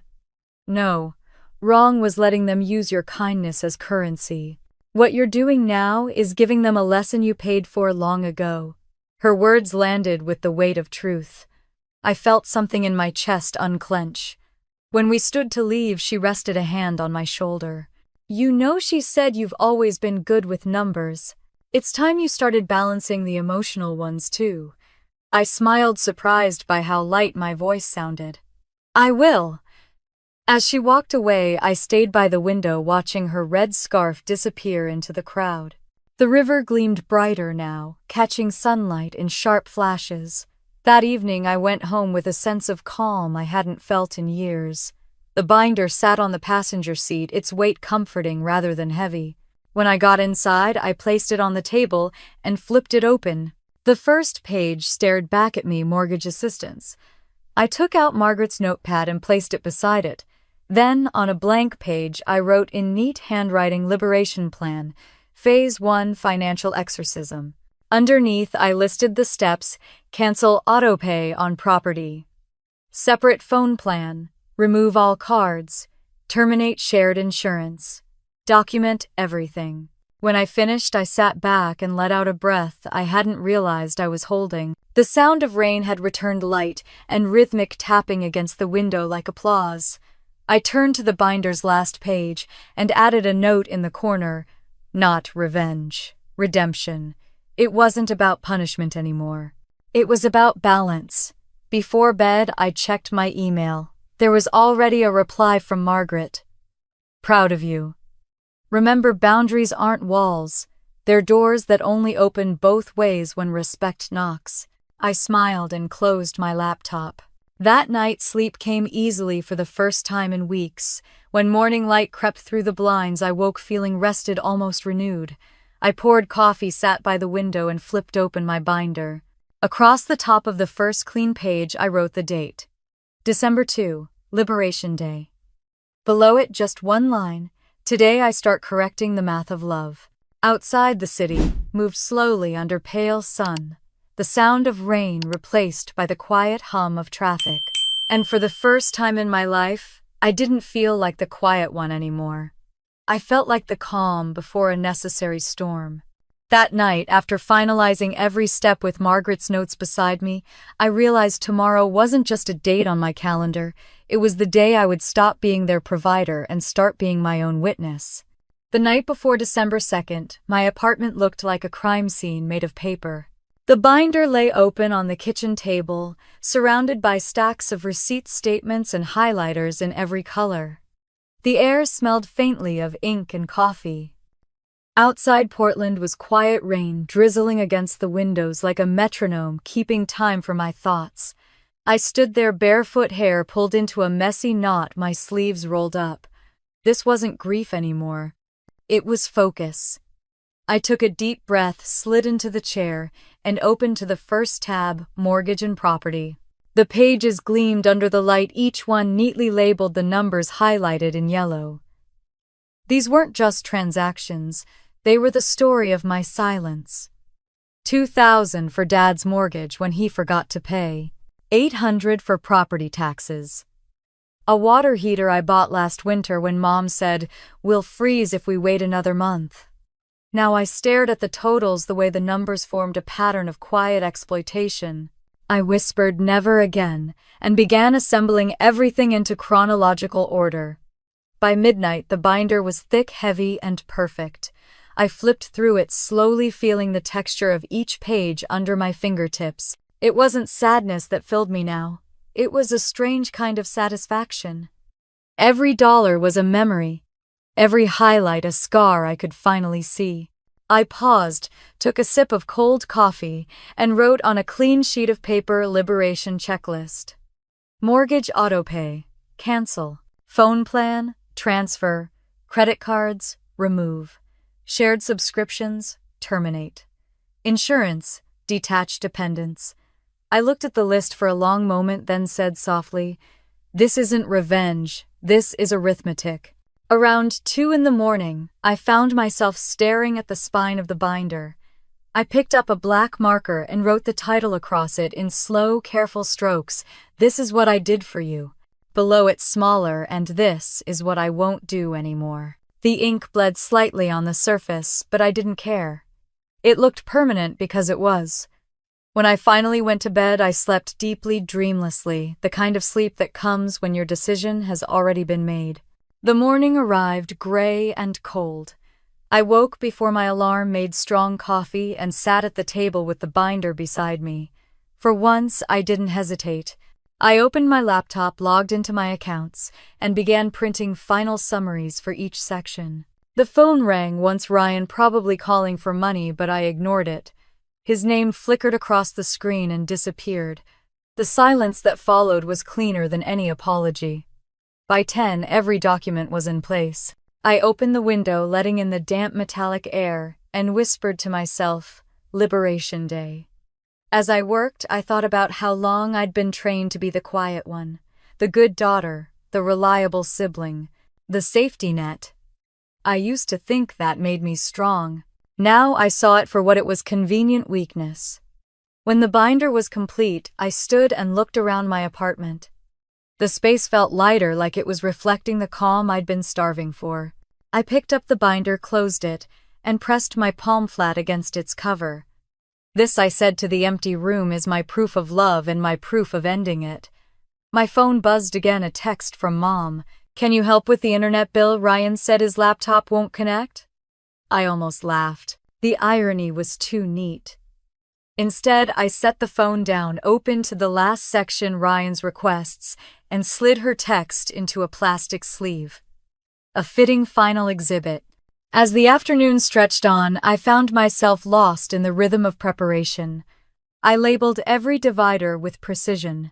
No, wrong was letting them use your kindness as currency. What you're doing now is giving them a lesson you paid for long ago. Her words landed with the weight of truth. I felt something in my chest unclench. When we stood to leave, she rested a hand on my shoulder. You know, she said, you've always been good with numbers. It's time you started balancing the emotional ones too. I smiled, surprised by how light my voice sounded. I will. As she walked away, I stayed by the window, watching her red scarf disappear into the crowd. The river gleamed brighter now, catching sunlight in sharp flashes. That evening, I went home with a sense of calm I hadn't felt in years. The binder sat on the passenger seat, its weight comforting rather than heavy. When I got inside, I placed it on the table and flipped it open. The first page stared back at me: mortgage assistance. I took out Margaret's notepad and placed it beside it. Then, on a blank page, I wrote in neat handwriting: Liberation Plan, Phase 1, Financial Exorcism. Underneath, I listed the steps: cancel autopay on property, separate phone plan, remove all cards, terminate shared insurance, document everything. When I finished, I sat back and let out a breath I hadn't realized I was holding. The sound of rain had returned, light and rhythmic tapping against the window like applause. I turned to the binder's last page and added a note in the corner: not revenge, redemption. It wasn't about punishment anymore. It was about balance. Before bed, I checked my email. There was already a reply from Margaret. Proud of you. Remember, boundaries aren't walls. They're doors that only open both ways when respect knocks. I smiled and closed my laptop. That night, sleep came easily for the first time in weeks. When morning light crept through the blinds, I woke feeling rested, almost renewed. I poured coffee, sat by the window, and flipped open my binder. Across the top of the first clean page, I wrote the date. December 2, Liberation Day. Below it, just one line. Today I start correcting the math of love. Outside, the city moved slowly under pale sun, the sound of rain replaced by the quiet hum of traffic. And for the first time in my life, I didn't feel like the quiet one anymore. I felt like the calm before a necessary storm. That night, after finalizing every step with Margaret's notes beside me, I realized tomorrow wasn't just a date on my calendar, it was the day I would stop being their provider and start being my own witness. The night before December 2nd, my apartment looked like a crime scene made of paper. The binder lay open on the kitchen table, surrounded by stacks of receipt statements and highlighters in every color. The air smelled faintly of ink and coffee. Outside Portland was quiet rain drizzling against the windows like a metronome keeping time for my thoughts. I stood there, barefoot, hair pulled into a messy knot, my sleeves rolled up. This wasn't grief anymore. It was focus. I took a deep breath, slid into the chair, and opened to the first tab, Mortgage and Property. The pages gleamed under the light, each one neatly labeled, the numbers highlighted in yellow. These weren't just transactions. They were the story of my silence. $2,000 for Dad's mortgage when he forgot to pay. $800 for property taxes. A water heater I bought last winter when Mom said, "We'll freeze if we wait another month." Now I stared at the totals the way the numbers formed a pattern of quiet exploitation. I whispered, "Never again," and began assembling everything into chronological order. By midnight, the binder was thick, heavy, and perfect. I flipped through it, slowly feeling the texture of each page under my fingertips. It wasn't sadness that filled me now. It was a strange kind of satisfaction. Every dollar was a memory. Every highlight a scar I could finally see. I paused, took a sip of cold coffee, and wrote on a clean sheet of paper, Liberation checklist. Mortgage autopay, cancel. Phone plan, transfer. Credit cards, remove. Shared subscriptions, terminate. Insurance, detach dependents. I looked at the list for a long moment, then said softly, "This isn't revenge, this is arithmetic." Around 2 a.m, I found myself staring at the spine of the binder. I picked up a black marker and wrote the title across it in slow, careful strokes, "This is what I did for you." Below it, smaller, "And this is what I won't do anymore." The ink bled slightly on the surface, but I didn't care. It looked permanent because it was. When I finally went to bed, I slept deeply, dreamlessly, the kind of sleep that comes when your decision has already been made. The morning arrived, gray and cold. I woke before my alarm, made strong coffee, and sat at the table with the binder beside me. For once, I didn't hesitate. I opened my laptop, logged into my accounts, and began printing final summaries for each section. The phone rang, once Ryan, probably calling for money, but I ignored it. His name flickered across the screen and disappeared. The silence that followed was cleaner than any apology. By 10, every document was in place. I opened the window, letting in the damp metallic air, and whispered to myself, "Liberation Day." As I worked, I thought about how long I'd been trained to be the quiet one, the good daughter, the reliable sibling, the safety net. I used to think that made me strong. Now I saw it for what it was: convenient weakness. When the binder was complete, I stood and looked around my apartment. The space felt lighter, like it was reflecting the calm I'd been starving for. I picked up the binder, closed it, and pressed my palm flat against its cover. "This," I said to the empty room, "is my proof of love and my proof of ending it." My phone buzzed again, a text from Mom. "Can you help with the internet bill? Ryan said his laptop won't connect." I almost laughed. The irony was too neat. Instead, I set the phone down, opened to the last section, Ryan's requests, and slid her text into a plastic sleeve. A fitting final exhibit. As the afternoon stretched on, I found myself lost in the rhythm of preparation. I labeled every divider with precision.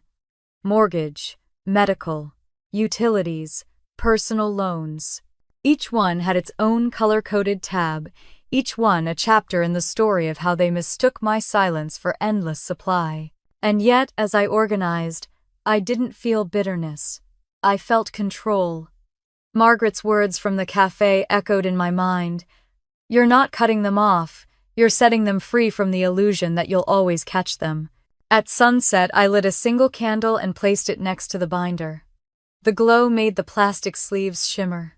Mortgage, medical, utilities, personal loans. Each one had its own color-coded tab, each one a chapter in the story of how they mistook my silence for endless supply. And yet, as I organized, I didn't feel bitterness. I felt control. Margaret's words from the cafe echoed in my mind. "You're not cutting them off. You're setting them free from the illusion that you'll always catch them." At sunset, I lit a single candle and placed it next to the binder. The glow made the plastic sleeves shimmer.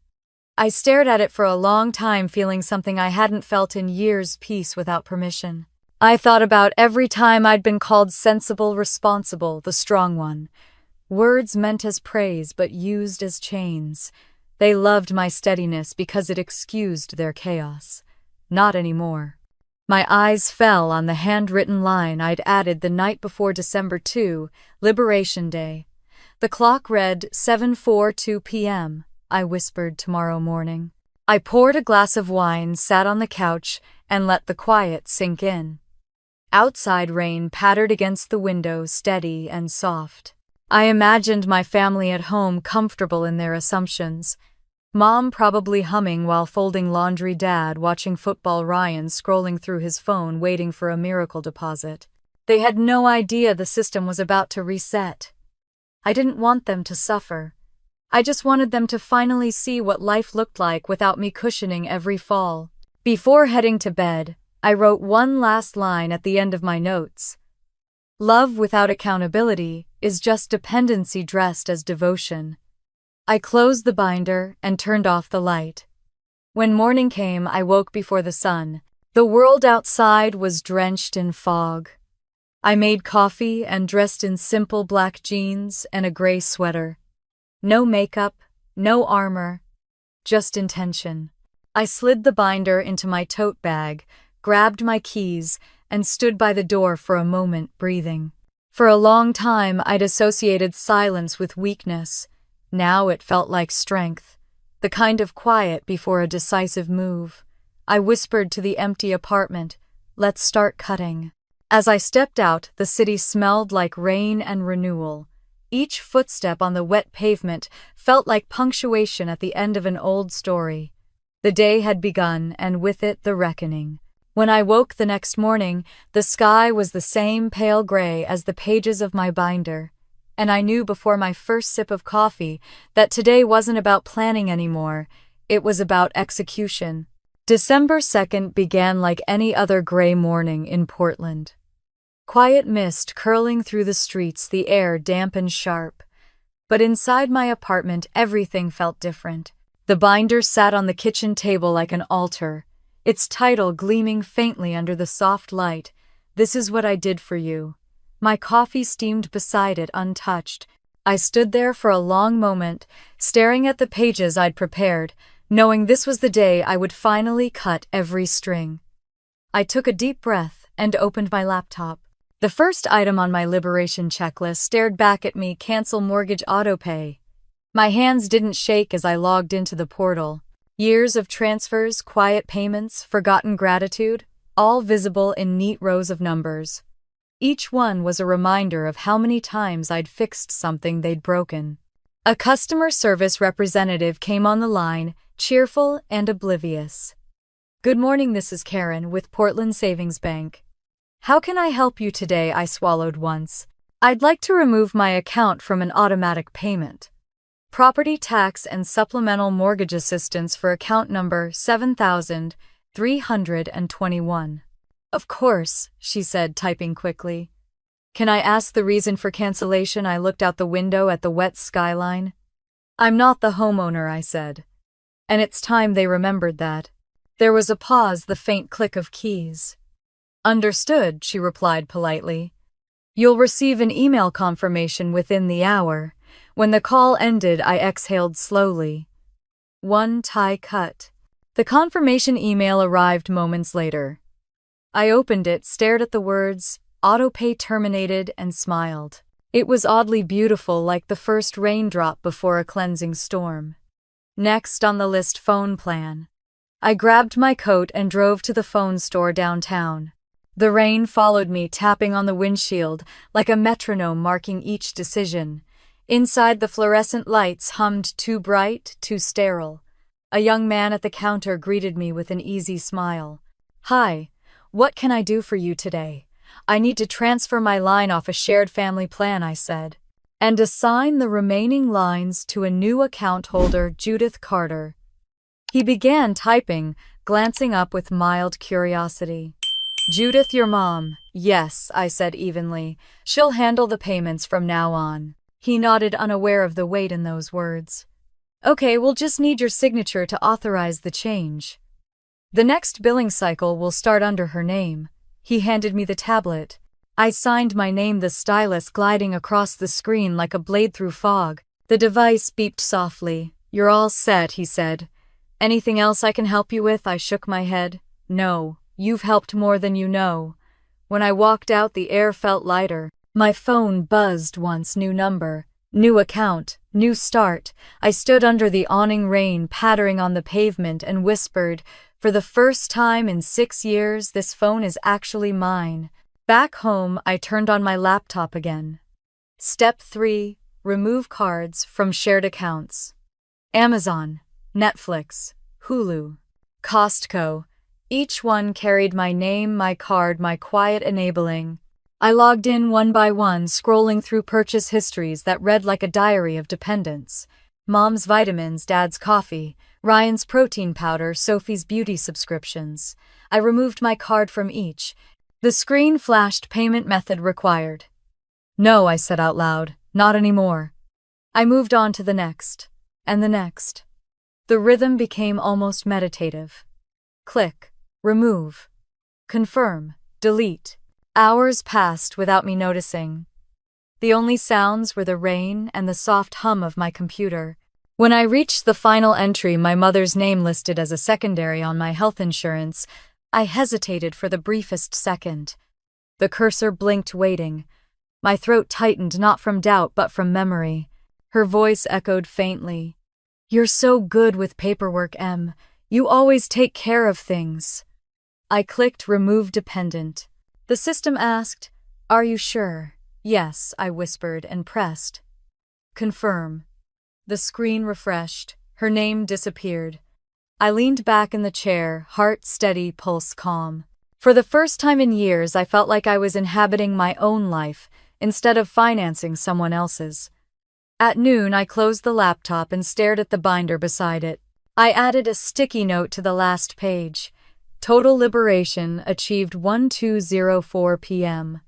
I stared at it for a long time, feeling something I hadn't felt in years, peace without permission. I thought about every time I'd been called sensible, responsible, the strong one. Words meant as praise, but used as chains. They loved my steadiness because it excused their chaos. Not anymore. My eyes fell on the handwritten line I'd added the night before December 2, Liberation Day. The clock read 7:42 p.m. I whispered, "Tomorrow morning." I poured a glass of wine, sat on the couch, and let the quiet sink in. Outside rain pattered against the window, steady and soft. I imagined my family at home, comfortable in their assumptions. Mom probably humming while folding laundry, Dad watching football, Ryan scrolling through his phone waiting for a miracle deposit. They had no idea the system was about to reset. I didn't want them to suffer. I just wanted them to finally see what life looked like without me cushioning every fall. Before heading to bed, I wrote one last line at the end of my notes. "Love without accountability is just dependency dressed as devotion." I closed the binder and turned off the light. When morning came, I woke before the sun. The world outside was drenched in fog. I made coffee and dressed in simple black jeans and a gray sweater. No makeup, no armor, just intention. I slid the binder into my tote bag, grabbed my keys, and stood by the door for a moment, breathing. For a long time, I'd associated silence with weakness. Now it felt like strength, the kind of quiet before a decisive move. I whispered to the empty apartment, "Let's start cutting." As I stepped out, the city smelled like rain and renewal. Each footstep on the wet pavement felt like punctuation at the end of an old story. The day had begun, and with it the reckoning. When I woke the next morning, the sky was the same pale gray as the pages of my binder, and I knew before my first sip of coffee that today wasn't about planning anymore, it was about execution. December 2nd began like any other gray morning in Portland. Quiet mist curling through the streets, the air damp and sharp. But inside my apartment, everything felt different. The binder sat on the kitchen table like an altar, its title gleaming faintly under the soft light, "This is what I did for you." My coffee steamed beside it, untouched. I stood there for a long moment, staring at the pages I'd prepared, knowing this was the day I would finally cut every string. I took a deep breath and opened my laptop. The first item on my liberation checklist stared back at me, cancel mortgage autopay. My hands didn't shake as I logged into the portal. Years of transfers, quiet payments, forgotten gratitude, all visible in neat rows of numbers. Each one was a reminder of how many times I'd fixed something they'd broken. A customer service representative came on the line, cheerful and oblivious. "Good morning, this is Karen with Portland Savings Bank. How can I help you today?" I swallowed once. "I'd like to remove my account from an automatic payment. Property tax and supplemental mortgage assistance for account number 7321. "Of course," she said, typing quickly. "Can I ask the reason for cancellation?" I looked out the window at the wet skyline. "I'm not the homeowner," I said. And it's time they remembered that. There was a pause, the faint click of keys. "Understood," she replied politely. "You'll receive an email confirmation within the hour." When the call ended, I exhaled slowly. One tie cut. The confirmation email arrived moments later. I opened it, stared at the words, "Autopay terminated," and smiled. It was oddly beautiful, like the first raindrop before a cleansing storm. Next on the list, phone plan. I grabbed my coat and drove to the phone store downtown. The rain followed me, tapping on the windshield like a metronome marking each decision. Inside, the fluorescent lights hummed, too bright, too sterile. A young man at the counter greeted me with an easy smile. Hi, what can I do for you today? I need to transfer my line off a shared family plan, I said, and assign the remaining lines to a new account holder, Judith Carter. He began typing, glancing up with mild curiosity. Judith, your mom? Yes, I said evenly. She'll handle the payments from now on. He nodded, unaware of the weight in those words. Okay, we'll just need your signature to authorize the change. The next billing cycle will start under her name. He handed me the tablet. I signed my name, the stylus gliding across the screen like a blade through fog. The device beeped softly. You're all set, he said. Anything else I can help you with? I shook my head. No, you've helped more than you know. When I walked out, the air felt lighter. My phone buzzed once. New number, new account, new start. I stood under the awning, rain pattering on the pavement, and whispered, for the first time in 6 years, this phone is actually mine. Back home, I turned on my laptop again. Step 3. Remove cards from shared accounts. Amazon, Netflix, Hulu, Costco. Each one carried my name, my card, my quiet enabling. I logged in one by one, scrolling through purchase histories that read like a diary of dependence. Mom's vitamins, Dad's coffee, Ryan's protein powder, Sophie's beauty subscriptions. I removed my card from each. The screen flashed, payment method required. No, I said out loud, not anymore. I moved on to the next, and the next. The rhythm became almost meditative. Click, remove, confirm, delete. Hours passed without me noticing. The only sounds were the rain and the soft hum of my computer. When I reached the final entry, my mother's name listed as a secondary on my health insurance, I hesitated for the briefest second. The cursor blinked, waiting. My throat tightened, not from doubt but from memory. Her voice echoed faintly. You're so good with paperwork, Em. You always take care of things. I clicked remove dependent. The system asked, Are you sure? Yes, I whispered and pressed. Confirm. The screen refreshed. Her name disappeared. I leaned back in the chair, heart steady, pulse calm. For the first time in years, I felt like I was inhabiting my own life instead of financing someone else's. At noon, I closed the laptop and stared at the binder beside it. I added a sticky note to the last page. Total liberation achieved 12:04 p.m.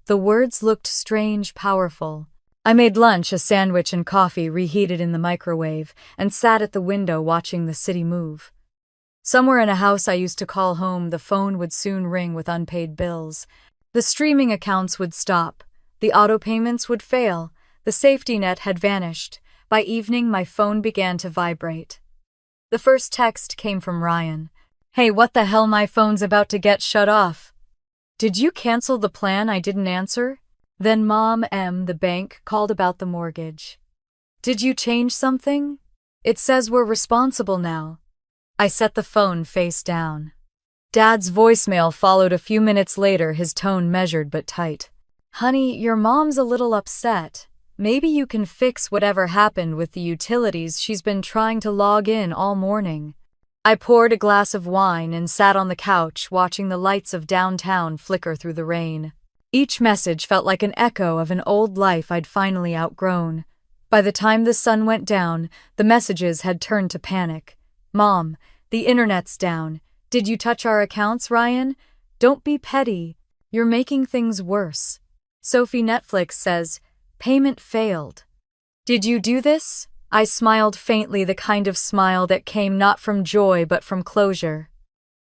The words looked strange, powerful. I made lunch, a sandwich and coffee reheated in the microwave, and sat at the window watching the city move. Somewhere in a house I used to call home, the phone would soon ring with unpaid bills. The streaming accounts would stop. The auto payments would fail. The safety net had vanished. By evening, my phone began to vibrate. The first text came from Ryan. Hey, what the hell, my phone's about to get shut off. Did you cancel the plan? I didn't answer. Then Mom, the bank, called about the mortgage. Did you change something? It says we're responsible now. I set the phone face down. Dad's voicemail followed a few minutes later, his tone measured but tight. Honey, your mom's a little upset. Maybe you can fix whatever happened with the utilities. She's been trying to log in all morning. I poured a glass of wine and sat on the couch, watching the lights of downtown flicker through the rain. Each message felt like an echo of an old life I'd finally outgrown. By the time the sun went down, the messages had turned to panic. Mom, the internet's down. Did you touch our accounts, Ryan? Don't be petty. You're making things worse. Sophie, Netflix says, payment failed. Did you do this? I smiled faintly, the kind of smile that came not from joy but from closure.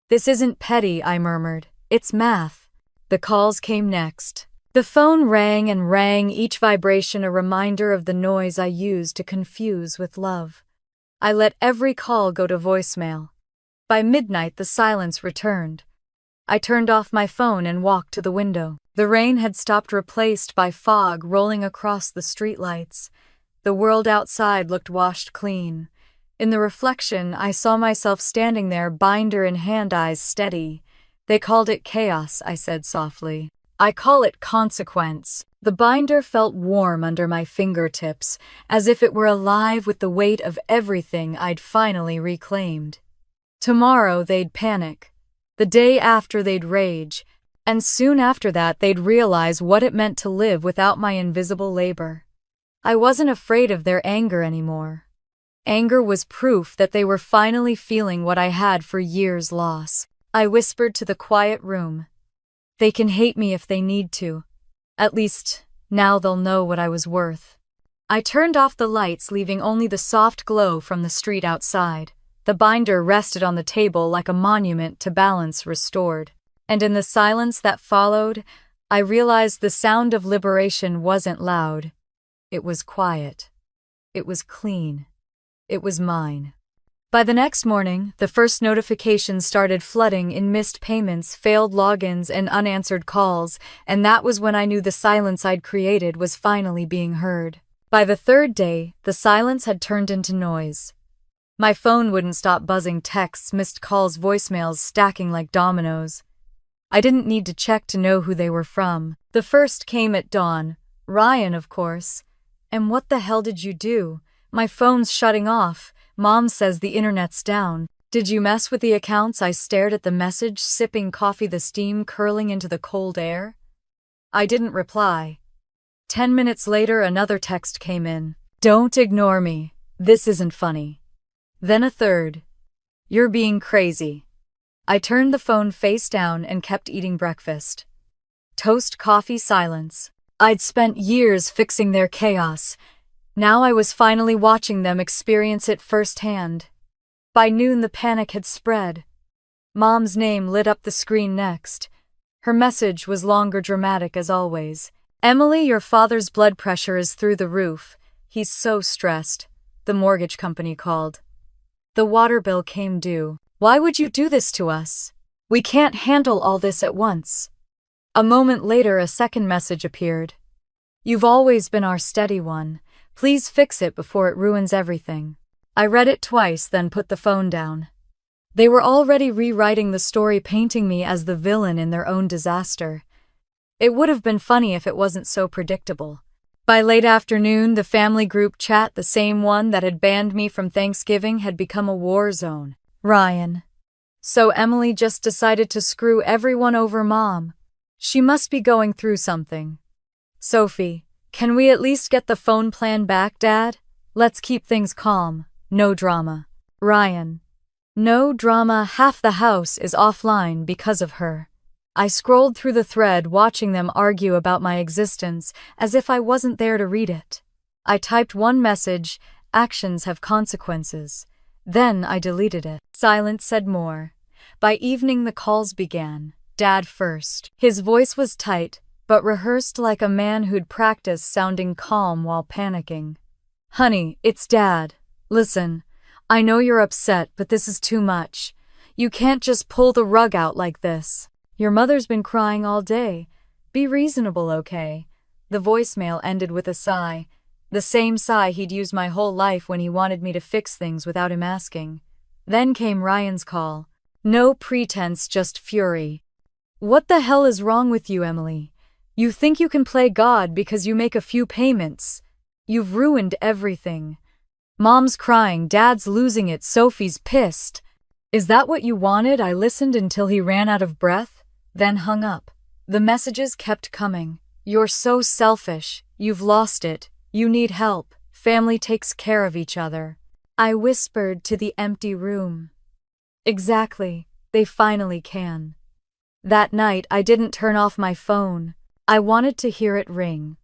This isn't petty, I murmured. It's math. The calls came next. The phone rang and rang, each vibration a reminder of the noise I used to confuse with love. I let every call go to voicemail. By midnight, the silence returned. I turned off my phone and walked to the window. The rain had stopped, replaced by fog rolling across the streetlights. The world outside looked washed clean. In the reflection, I saw myself standing there, binder in hand, eyes steady. They called it chaos, I said softly. I call it consequence. The binder felt warm under my fingertips, as if it were alive with the weight of everything I'd finally reclaimed. Tomorrow they'd panic. The day after they'd rage, and soon after that they'd realize what it meant to live without my invisible labor. I wasn't afraid of their anger anymore. Anger was proof that they were finally feeling what I had for years lost. I whispered to the quiet room. They can hate me if they need to. At least, now they'll know what I was worth. I turned off the lights, leaving only the soft glow from the street outside. The binder rested on the table like a monument to balance restored. And in the silence that followed, I realized the sound of liberation wasn't loud. It was quiet. It was clean. It was mine. By the next morning, the first notifications started flooding in missed payments, failed logins, and unanswered calls, and that was when I knew the silence I'd created was finally being heard. By the third day, the silence had turned into noise. My phone wouldn't stop buzzing, texts, missed calls, voicemails stacking like dominoes. I didn't need to check to know who they were from. The first came at dawn. Ryan, of course. And what the hell did you do? My phone's shutting off. Mom says the internet's down. Did you mess with the accounts? I stared at the message, sipping coffee, the steam curling into the cold air. I didn't reply. 10 minutes later, another text came in. Don't ignore me. This isn't funny. Then a third. You're being crazy. I turned the phone face down and kept eating breakfast. Toast, coffee, silence. I'd spent years fixing their chaos. Now I was finally watching them experience it firsthand. By noon, the panic had spread. Mom's name lit up the screen next. Her message was longer, dramatic as always. Emily, your father's blood pressure is through the roof. He's so stressed. The mortgage company called. The water bill came due. Why would you do this to us? We can't handle all this at once. A moment later, a second message appeared. You've always been our steady one. Please fix it before it ruins everything. I read it twice, then put the phone down. They were already rewriting the story, painting me as the villain in their own disaster. It would have been funny if it wasn't so predictable. By late afternoon, the family group chat, the same one that had banned me from Thanksgiving, had become a war zone. Ryan. So Emily just decided to screw everyone over Mom. She must be going through something. Sophie. Can we at least get the phone plan back, Dad? Let's keep things calm. No drama. Ryan. No drama. Half the house is offline because of her. I scrolled through the thread, watching them argue about my existence, as if I wasn't there to read it. I typed one message, actions have consequences. Then I deleted it. Silence said more. By evening, the calls began. Dad first. His voice was tight, but rehearsed like a man who'd practiced sounding calm while panicking. Honey, it's Dad. Listen, I know you're upset, but this is too much. You can't just pull the rug out like this. Your mother's been crying all day. Be reasonable, okay? The voicemail ended with a sigh. The same sigh he'd used my whole life when he wanted me to fix things without him asking. Then came Ryan's call. No pretense, just fury. What the hell is wrong with you, Emily? You think you can play God because you make a few payments. You've ruined everything. Mom's crying, Dad's losing it, Sophie's pissed. Is that what you wanted? I listened until he ran out of breath, then hung up. The messages kept coming. You're so selfish. You've lost it. You need help. Family takes care of each other. I whispered to the empty room. Exactly. They finally can. That night, I didn't turn off my phone. I wanted to hear it ring.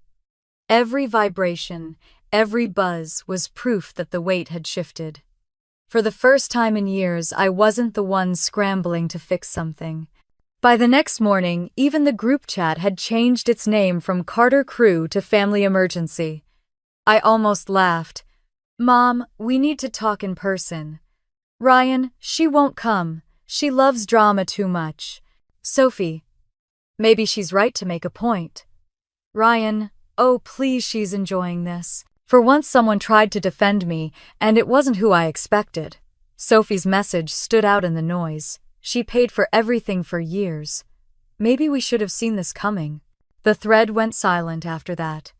Every vibration, every buzz was proof that the weight had shifted. For the first time in years, I wasn't the one scrambling to fix something. By the next morning, even the group chat had changed its name from Carter Crew to Family Emergency. I almost laughed. Mom, we need to talk in person. Ryan, she won't come. She loves drama too much. Sophie. Maybe she's right to make a point. Ryan, oh please, she's enjoying this. For once someone tried to defend me, and it wasn't who I expected. Sophie's message stood out in the noise. She paid for everything for years. Maybe we should have seen this coming. The thread went silent after that.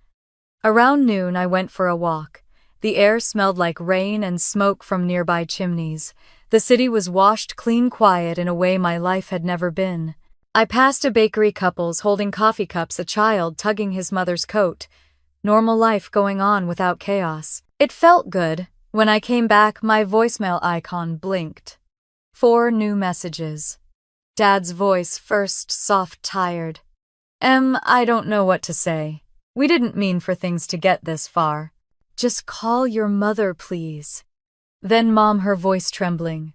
Around noon, I went for a walk. The air smelled like rain and smoke from nearby chimneys. The city was washed clean quiet in a way my life had never been. I passed a bakery couples holding coffee cups, a child tugging his mother's coat. Normal life going on without chaos. It felt good. When I came back, my voicemail icon blinked. 4 new messages. Dad's voice first, soft, tired. I don't know what to say. We didn't mean for things to get this far. Just call your mother, please. Then Mom, her voice trembling.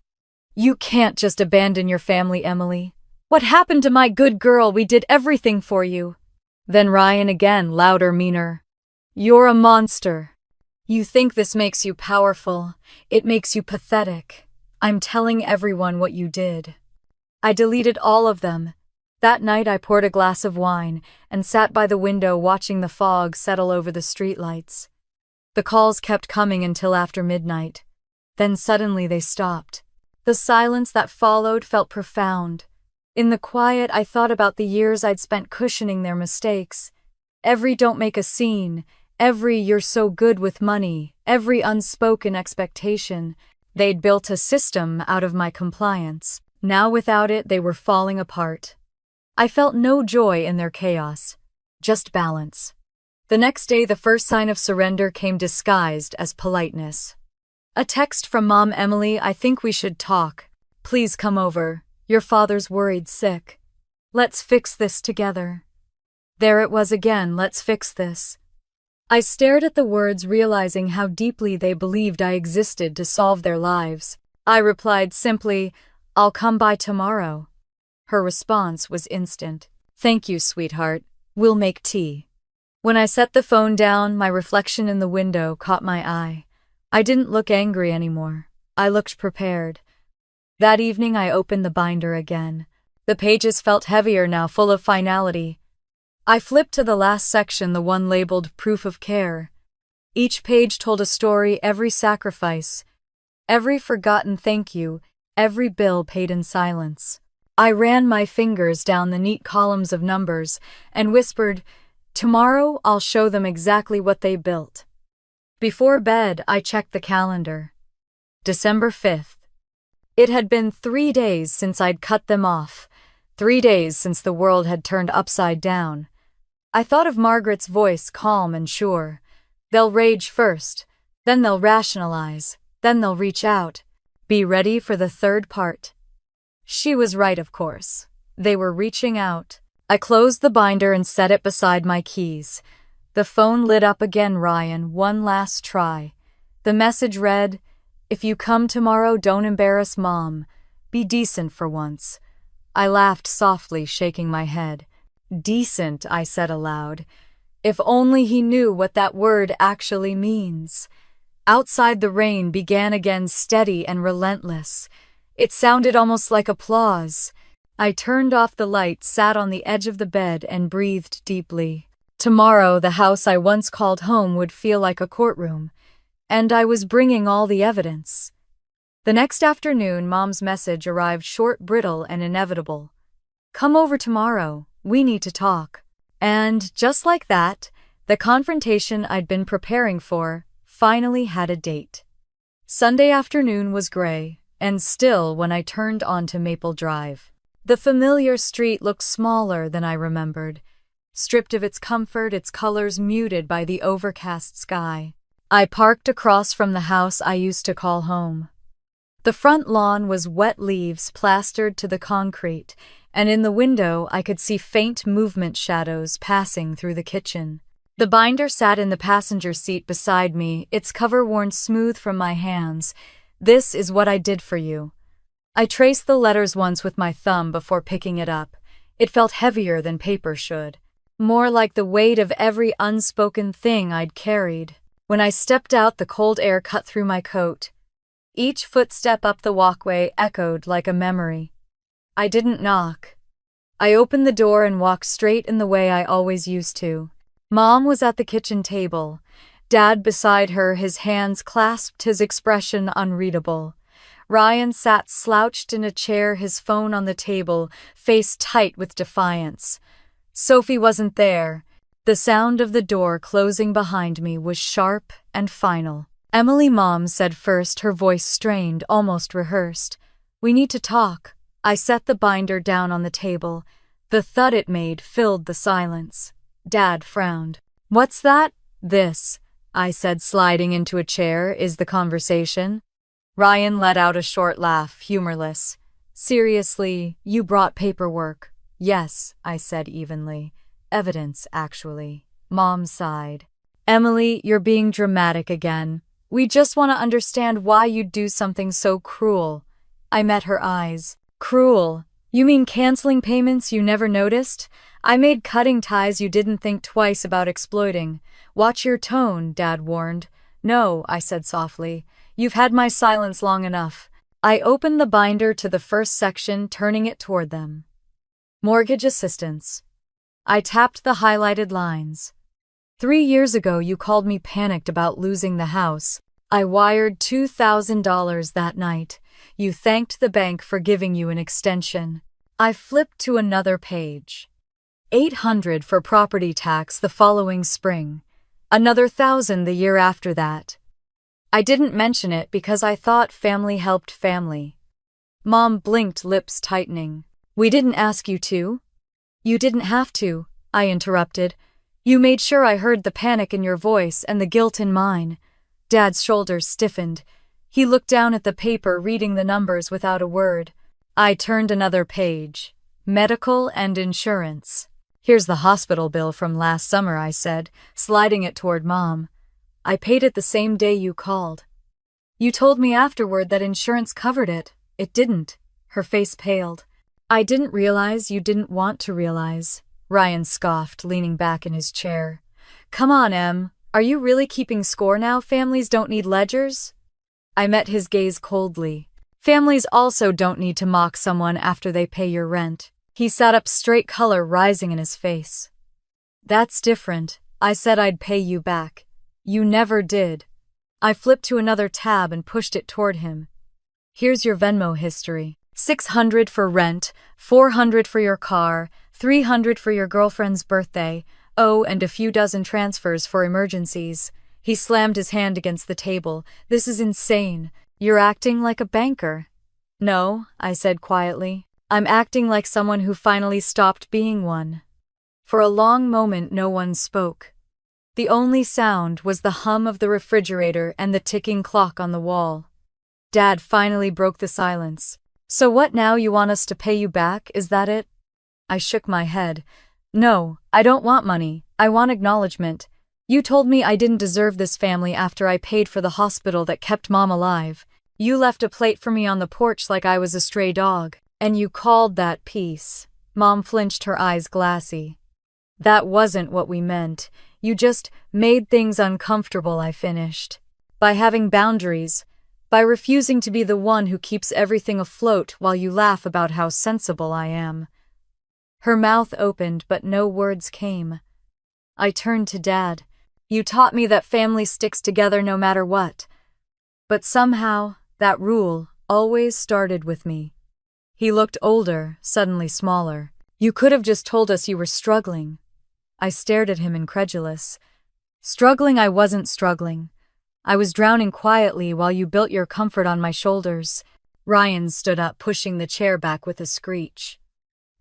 You can't just abandon your family, Emily. What happened to my good girl? We did everything for you. Then Ryan again, louder, meaner. You're a monster. You think this makes you powerful. It makes you pathetic. I'm telling everyone what you did. I deleted all of them. That night I poured a glass of wine and sat by the window watching the fog settle over the streetlights. The calls kept coming until after midnight. Then suddenly they stopped. The silence that followed felt profound. In the quiet, I thought about the years I'd spent cushioning their mistakes. Every don't make a scene, every you're so good with money, every unspoken expectation. They'd built a system out of my compliance. Now without it, they were falling apart. I felt no joy in their chaos, just balance. The next day, the first sign of surrender came disguised as politeness. A text from Mom, Emily, I think we should talk. Please come over. Your father's worried sick. Let's fix this together. There it was again, let's fix this. I stared at the words, realizing how deeply they believed I existed to solve their lives. I replied simply, I'll come by tomorrow. Her response was instant. Thank you, sweetheart. We'll make tea. When I set the phone down, my reflection in the window caught my eye. I didn't look angry anymore. I looked prepared. That evening I opened the binder again. The pages felt heavier now, full of finality. I flipped to the last section, the one labeled Proof of Care. Each page told a story, every sacrifice, every forgotten thank you, every bill paid in silence. I ran my fingers down the neat columns of numbers and whispered, tomorrow I'll show them exactly what they built. Before bed, I checked the calendar. December 5th. It had been 3 days since I'd cut them off, 3 days since the world had turned upside down. I thought of Margaret's voice, calm and sure. They'll rage first, then they'll rationalize, then they'll reach out. Be ready for the third part. She was right, of course. They were reaching out. I closed the binder and set it beside my keys. The phone lit up again, Ryan, one last try. The message read, if you come tomorrow, don't embarrass Mom. Be decent for once. I laughed softly, shaking my head. Decent, I said aloud. If only he knew what that word actually means. Outside, the rain began again, steady and relentless. It sounded almost like applause. I turned off the light, sat on the edge of the bed, and breathed deeply. Tomorrow, the house I once called home would feel like a courtroom. And I was bringing all the evidence. The next afternoon, Mom's message arrived, short, brittle, and inevitable. Come over tomorrow. We need to talk. And just like that, the confrontation I'd been preparing for finally had a date. Sunday afternoon was gray and still when I turned onto Maple Drive. The familiar street looked smaller than I remembered, stripped of its comfort, its colors muted by the overcast sky. I parked across from the house I used to call home. The front lawn was wet, leaves plastered to the concrete, and in the window I could see faint movement shadows passing through the kitchen. The binder sat in the passenger seat beside me, its cover worn smooth from my hands. This is what I did for you. I traced the letters once with my thumb before picking it up. It felt heavier than paper should, more like the weight of every unspoken thing I'd carried. When I stepped out, the cold air cut through my coat. Each footstep up the walkway echoed like a memory. I didn't knock. I opened the door and walked straight in the way I always used to. Mom was at the kitchen table. Dad beside her, his hands clasped, his expression unreadable. Ryan sat slouched in a chair, his phone on the table, face tight with defiance. Sophie wasn't there. The sound of the door closing behind me was sharp and final. Emily, Mom said first, her voice strained, almost rehearsed. We need to talk. I set the binder down on the table. The thud it made filled the silence. Dad frowned. What's that? This, I said, sliding into a chair, is the conversation. Ryan let out a short laugh, humorless. Seriously, you brought paperwork. Yes, I said evenly. Evidence, actually. Mom sighed. Emily, you're being dramatic again. We just want to understand why you'd do something so cruel. I met her eyes. Cruel? You mean canceling payments you never noticed? I made cutting ties you didn't think twice about exploiting. Watch your tone, Dad warned. No, I said softly. You've had my silence long enough. I opened the binder to the first section, turning it toward them. Mortgage assistance. I tapped the highlighted lines. 3 years ago, you called me panicked about losing the house. I wired $2,000 that night. You thanked the bank for giving you an extension. I flipped to another page. $800 for property tax the following spring. Another $1,000 the year after that. I didn't mention it because I thought family helped family. Mom blinked, lips tightening. We didn't ask you to. You didn't have to, I interrupted. You made sure I heard the panic in your voice and the guilt in mine. Dad's shoulders stiffened. He looked down at the paper, reading the numbers without a word. I turned another page. Medical and insurance. Here's the hospital bill from last summer, I said, sliding it toward Mom. I paid it the same day you called. You told me afterward that insurance covered it. It didn't. Her face paled. I didn't realize you didn't want to realize. Ryan scoffed, leaning back in his chair. Come on, Em. Are you really keeping score now? Families don't need ledgers? I met his gaze coldly. Families also don't need to mock someone after they pay your rent. He sat up straight, color rising in his face. That's different. I said I'd pay you back. You never did. I flipped to another tab and pushed it toward him. Here's your Venmo history. $600 for rent, $400 for your car, $300 for your girlfriend's birthday, oh, and a few dozen transfers for emergencies. He slammed his hand against the table. This is insane. You're acting like a banker. No, I said quietly. I'm acting like someone who finally stopped being one. For a long moment, no one spoke. The only sound was the hum of the refrigerator and the ticking clock on the wall. Dad finally broke the silence. So what now? You want us to pay you back? Is that it? I shook my head. No, I don't want money. I want acknowledgement. You told me I didn't deserve this family after I paid for the hospital that kept Mom alive. You left a plate for me on the porch like I was a stray dog. And you called that peace. Mom flinched, her eyes glassy. That wasn't what we meant. You just made things uncomfortable, I finished. By having boundaries. By refusing to be the one who keeps everything afloat while you laugh about how sensible I am. Her mouth opened, but no words came. I turned to Dad. You taught me that family sticks together no matter what. But somehow, that rule always started with me. He looked older, suddenly smaller. You could have just told us you were struggling. I stared at him, incredulous. Struggling? I wasn't struggling. I was drowning quietly while you built your comfort on my shoulders. Ryan stood up, pushing the chair back with a screech.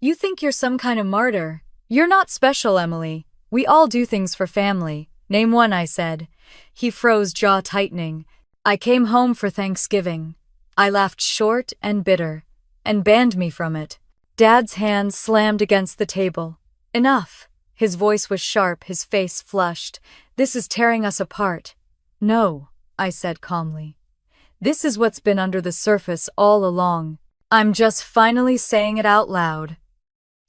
You think you're some kind of martyr. You're not special, Emily. We all do things for family. Name one, I said. He froze, jaw tightening. I came home for Thanksgiving. I laughed short and bitter, and banned me from it. Dad's hand slammed against the table. Enough. His voice was sharp, his face flushed. This is tearing us apart. No, I said calmly. This is what's been under the surface all along. I'm just finally saying it out loud.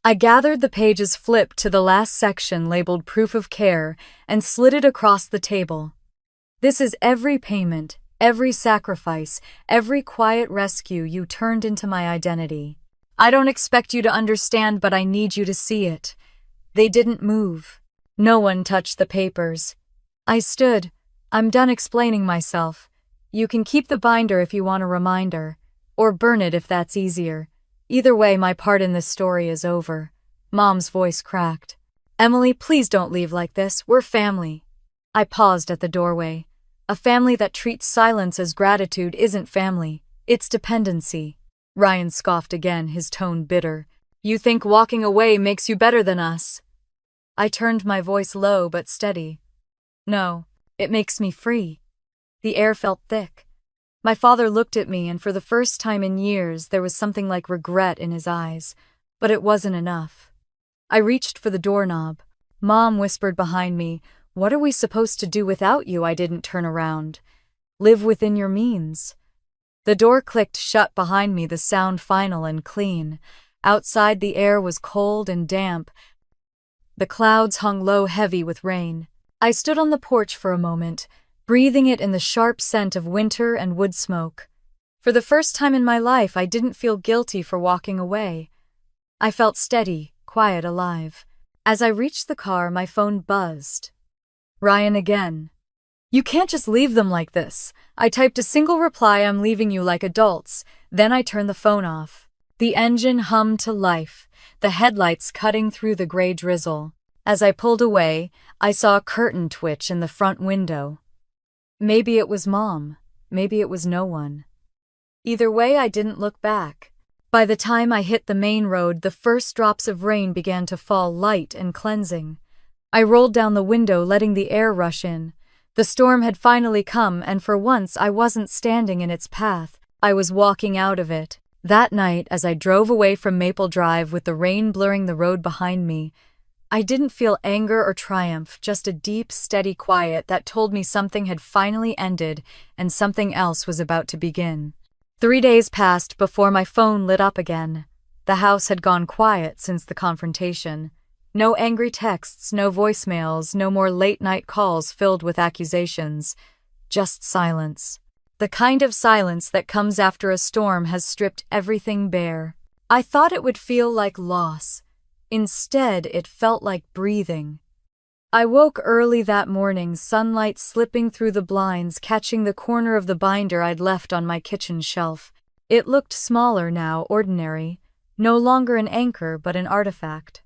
I gathered the pages, flipped to the last section labeled Proof of Care, and slid it across the table. This is every payment, every sacrifice, every quiet rescue you turned into my identity. I don't expect you to understand, but I need you to see it. They didn't move. No one touched the papers. I stood. I'm done explaining myself. You can keep the binder if you want a reminder, or burn it if that's easier. Either way, my part in this story is over. Mom's voice cracked. Emily, please don't leave like this. We're family. I paused at the doorway. A family that treats silence as gratitude isn't family, it's dependency. Ryan scoffed again, his tone bitter. You think walking away makes you better than us? I turned my voice low but steady. No, it makes me free. The air felt thick. My father looked at me, and for the first time in years there was something like regret in his eyes, but it wasn't enough. I reached for the doorknob. Mom whispered behind me, "What are we supposed to do without you?" I didn't turn around. Live within your means. The door clicked shut behind me, the sound final and clean. Outside the air was cold and damp. The clouds hung low, heavy with rain. I stood on the porch for a moment, breathing it in the sharp scent of winter and wood smoke. For the first time in my life, I didn't feel guilty for walking away. I felt steady, quiet, alive. As I reached the car, my phone buzzed. Ryan again. You can't just leave them like this. I typed a single reply, "I'm leaving you like adults." Then I turned the phone off. The engine hummed to life, the headlights cutting through the gray drizzle. As I pulled away, I saw a curtain twitch in the front window. Maybe it was Mom. Maybe it was no one. Either way, I didn't look back. By the time I hit the main road, the first drops of rain began to fall, light and cleansing. I rolled down the window, letting the air rush in. The storm had finally come, and for once I wasn't standing in its path. I was walking out of it. That night, as I drove away from Maple Drive with the rain blurring the road behind me, I didn't feel anger or triumph, just a deep, steady quiet that told me something had finally ended and something else was about to begin. 3 days passed before my phone lit up again. The house had gone quiet since the confrontation. No angry texts, no voicemails, no more late-night calls filled with accusations. Just silence. The kind of silence that comes after a storm has stripped everything bare. I thought it would feel like loss. Instead, it felt like breathing. I woke early that morning, sunlight slipping through the blinds, catching the corner of the binder I'd left on my kitchen shelf. It looked smaller now, ordinary, no longer an anchor but an artifact.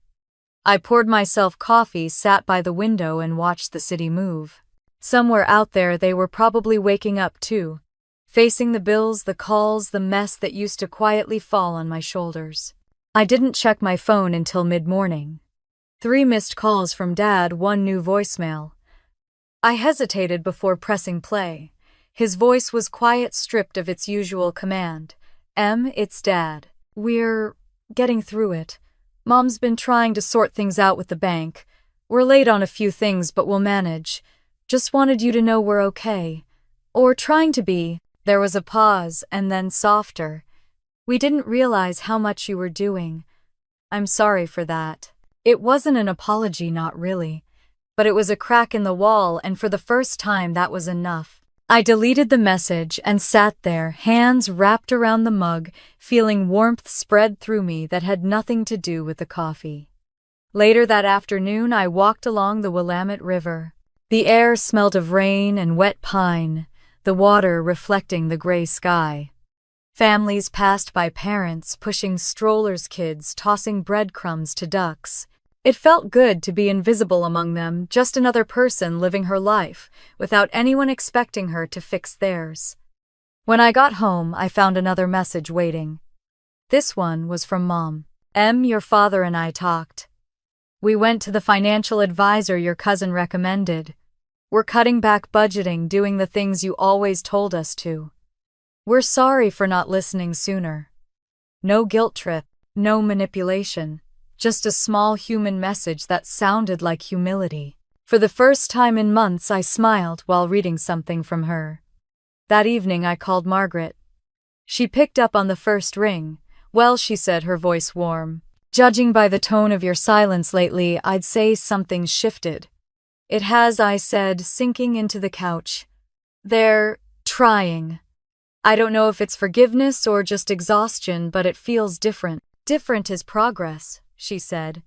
I poured myself coffee, sat by the window, and watched the city move. Somewhere out there they were probably waking up too, facing the bills, the calls, the mess that used to quietly fall on my shoulders. I didn't check my phone until mid-morning. 3 missed calls from Dad, 1 new voicemail. I hesitated before pressing play. His voice was quiet, stripped of its usual command. It's Dad. We're getting through it. Mom's been trying to sort things out with the bank. We're late on a few things, but we'll manage. Just wanted you to know we're okay. Or trying to be. There was a pause, and then softer. We didn't realize how much you were doing. I'm sorry for that. It wasn't an apology, not really. But it was a crack in the wall, and for the first time that was enough. I deleted the message and sat there, hands wrapped around the mug, feeling warmth spread through me that had nothing to do with the coffee. Later that afternoon, I walked along the Willamette River. The air smelled of rain and wet pine, the water reflecting the gray sky. Families passed by, parents pushing strollers, kids tossing breadcrumbs to ducks. It felt good to be invisible among them, just another person living her life, without anyone expecting her to fix theirs. When I got home, I found another message waiting. This one was from Mom. Your father and I talked. We went to the financial advisor your cousin recommended. We're cutting back, budgeting, doing the things you always told us to. We're sorry for not listening sooner. No guilt trip, no manipulation, just a small human message that sounded like humility. For the first time in months, I smiled while reading something from her. That evening, I called Margaret. She picked up on the first ring. Well, she said, her voice warm. Judging by the tone of your silence lately, I'd say something's shifted. It has, I said, sinking into the couch. They're trying. I don't know if it's forgiveness or just exhaustion, but it feels different. Different is progress, she said.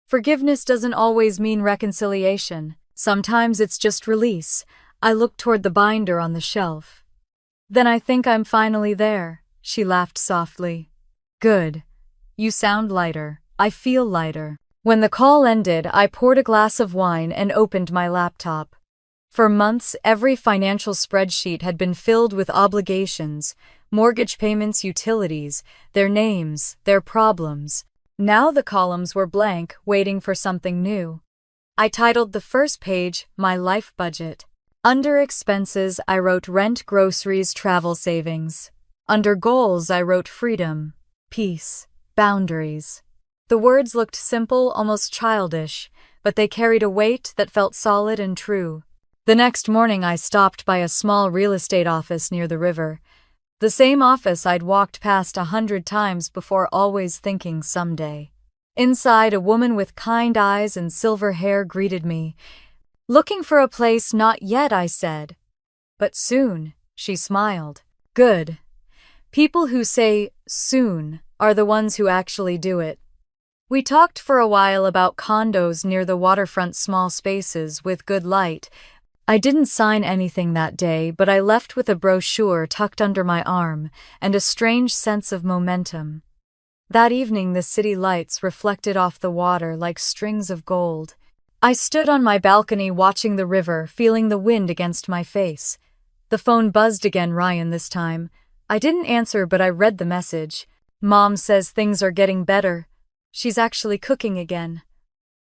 Forgiveness doesn't always mean reconciliation. Sometimes it's just release. I looked toward the binder on the shelf. Then I think I'm finally there, she laughed softly. Good. You sound lighter. I feel lighter. When the call ended, I poured a glass of wine and opened my laptop. For months, every financial spreadsheet had been filled with obligations, mortgage payments, utilities, their names, their problems. Now the columns were blank, waiting for something new. I titled the first page, My Life Budget. Under expenses, I wrote rent, groceries, travel savings. Under goals, I wrote freedom, peace, boundaries. The words looked simple, almost childish, but they carried a weight that felt solid and true. The next morning, I stopped by a small real estate office near the river. The same office I'd walked past 100 times before, always thinking someday. Inside, a woman with kind eyes and silver hair greeted me. "Looking for a place?" "Not yet," I said. "But soon," she smiled. Good. People who say soon are the ones who actually do it. We talked for a while about condos near the waterfront, small spaces with good light. I didn't sign anything that day, but I left with a brochure tucked under my arm and a strange sense of momentum. That evening, the city lights reflected off the water like strings of gold. I stood on my balcony watching the river, feeling the wind against my face. The phone buzzed again, Ryan this time. I didn't answer, but I read the message. "Mom says things are getting better. She's actually cooking again.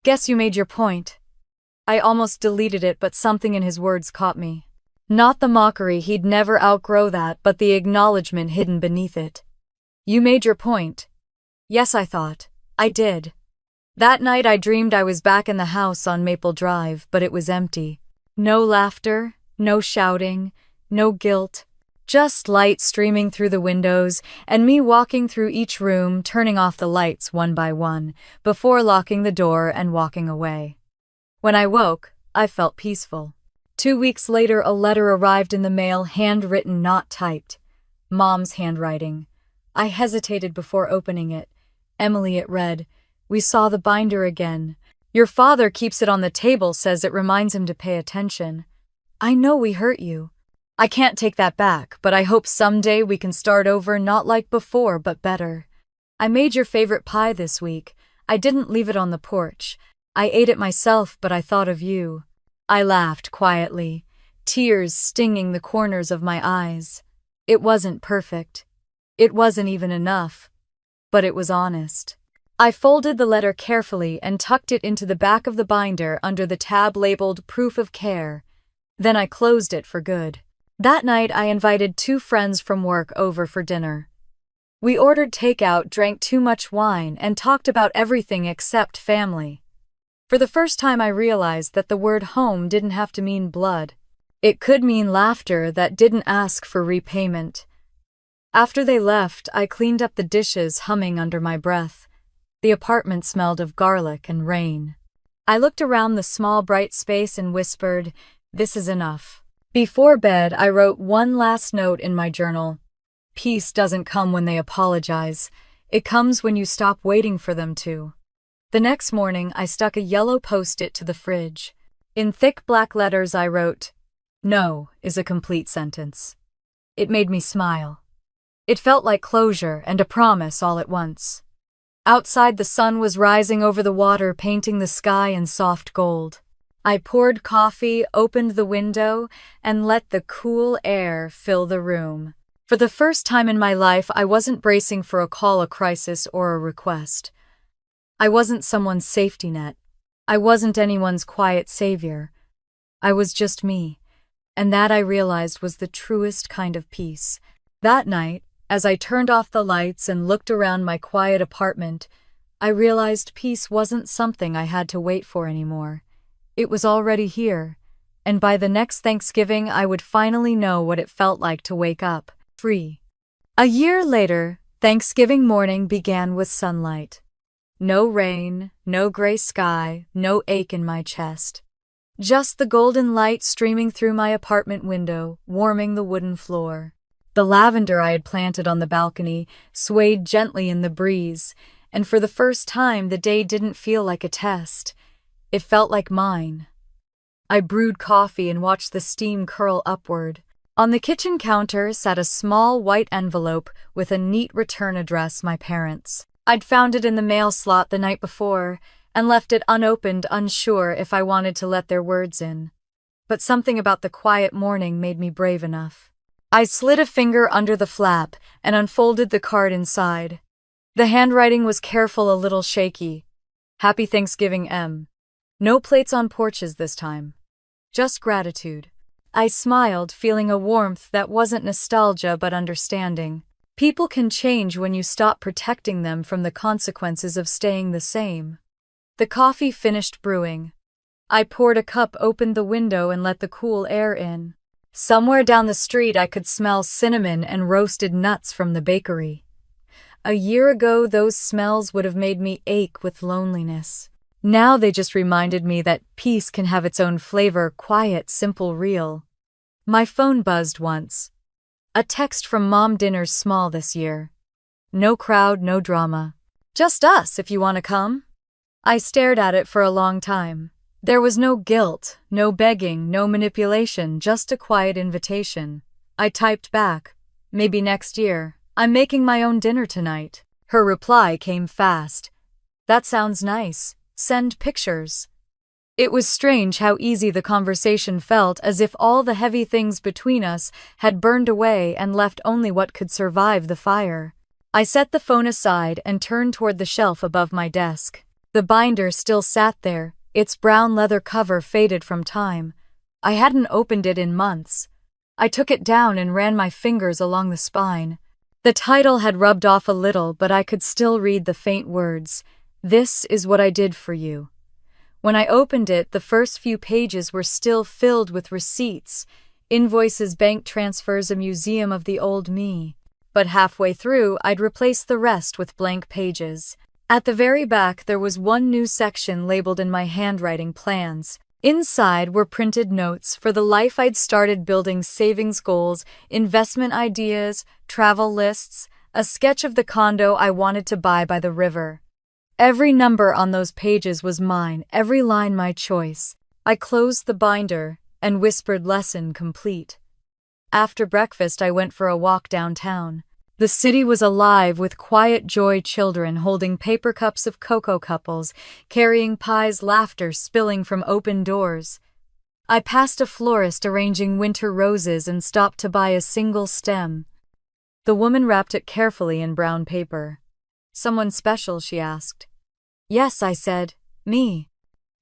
Guess you made your point." I almost deleted it, but something in his words caught me. Not the mockery, he'd never outgrow that, but the acknowledgement hidden beneath it. "You made your point." Yes, I thought. I did. That night I dreamed I was back in the house on Maple Drive, but it was empty. No laughter, no shouting, no guilt. Just light streaming through the windows, and me walking through each room, turning off the lights one by one, before locking the door and walking away. When I woke, I felt peaceful. 2 weeks later, a letter arrived in the mail, handwritten, not typed. Mom's handwriting. I hesitated before opening it. "Emily," it read, "we saw the binder again. Your father keeps it on the table, says it reminds him to pay attention. I know we hurt you. I can't take that back, but I hope someday we can start over, not like before, but better. I made your favorite pie this week. I didn't leave it on the porch. I ate it myself, but I thought of you." I laughed quietly, tears stinging the corners of my eyes. It wasn't perfect. It wasn't even enough. But it was honest. I folded the letter carefully and tucked it into the back of the binder under the tab labeled Proof of Care. Then I closed it for good. That night, I invited 2 friends from work over for dinner. We ordered takeout, drank too much wine, and talked about everything except family. For the first time, I realized that the word home didn't have to mean blood. It could mean laughter that didn't ask for repayment. After they left, I cleaned up the dishes, humming under my breath. The apartment smelled of garlic and rain. I looked around the small, bright space and whispered, "This is enough." Before bed, I wrote one last note in my journal. Peace doesn't come when they apologize. It comes when you stop waiting for them to. The next morning, I stuck a yellow post-it to the fridge. In thick black letters, I wrote, "No is a complete sentence." It made me smile. It felt like closure and a promise all at once. Outside, the sun was rising over the water, painting the sky in soft gold. I poured coffee, opened the window, and let the cool air fill the room. For the first time in my life, I wasn't bracing for a call, a crisis, or a request. I wasn't someone's safety net. I wasn't anyone's quiet savior. I was just me, and that, I realized, was the truest kind of peace. That night, as I turned off the lights and looked around my quiet apartment, I realized peace wasn't something I had to wait for anymore. It was already here, and by the next Thanksgiving, I would finally know what it felt like to wake up free. A year later, Thanksgiving morning began with sunlight. No rain, no gray sky, no ache in my chest. Just the golden light streaming through my apartment window, warming the wooden floor. The lavender I had planted on the balcony swayed gently in the breeze, and for the first time, the day didn't feel like a test. It felt like mine. I brewed coffee and watched the steam curl upward. On the kitchen counter sat a small white envelope with a neat return address, my parents'. I'd found it in the mail slot the night before and left it unopened, unsure if I wanted to let their words in. but something about the quiet morning made me brave enough. I slid a finger under the flap and unfolded the card inside. The handwriting was careful, a little shaky. Happy Thanksgiving, M. No plates on porches this time. Just gratitude. I smiled, feeling a warmth that wasn't nostalgia but understanding. People can change when you stop protecting them from the consequences of staying the same. The coffee finished brewing. I poured a cup, opened the window, and let the cool air in. Somewhere down the street I could smell cinnamon and roasted nuts from the bakery. A year ago, those smells would have made me ache with loneliness. Now they just reminded me that peace can have its own flavor, quiet, simple, real. My phone buzzed once. A text from Mom. Dinner's small this year. No crowd, no drama. Just us if you want to come. I stared at it for a long time. There was no guilt, no begging, no manipulation, just a quiet invitation. I typed back, maybe next year. I'm making my own dinner tonight. Her reply came fast. That sounds nice. Send pictures. It was strange how easy the conversation felt, as if all the heavy things between us had burned away and left only what could survive the fire. I set the phone aside and turned toward the shelf above my desk. The binder still sat there, its brown leather cover faded from time. I hadn't opened it in months. I took it down and ran my fingers along the spine. The title had rubbed off a little, but I could still read the faint words. This is what I did for you. When I opened it, the first few pages were still filled with receipts, invoices, bank transfers, a museum of the old me. But halfway through, I'd replaced the rest with blank pages. At the very back, there was one new section labeled in my handwriting, plans. Inside were printed notes for the life I'd started building, savings goals, investment ideas, travel lists, a sketch of the condo I wanted to buy by the river. Every number on those pages was mine, every line my choice. I closed the binder and whispered, lesson complete. After breakfast, I went for a walk downtown. The city was alive with quiet joy, children holding paper cups of cocoa, couples carrying pies, laughter spilling from open doors. I passed a florist arranging winter roses and stopped to buy a single stem. The woman wrapped it carefully in brown paper. Someone special, she asked. Yes, I said. Me.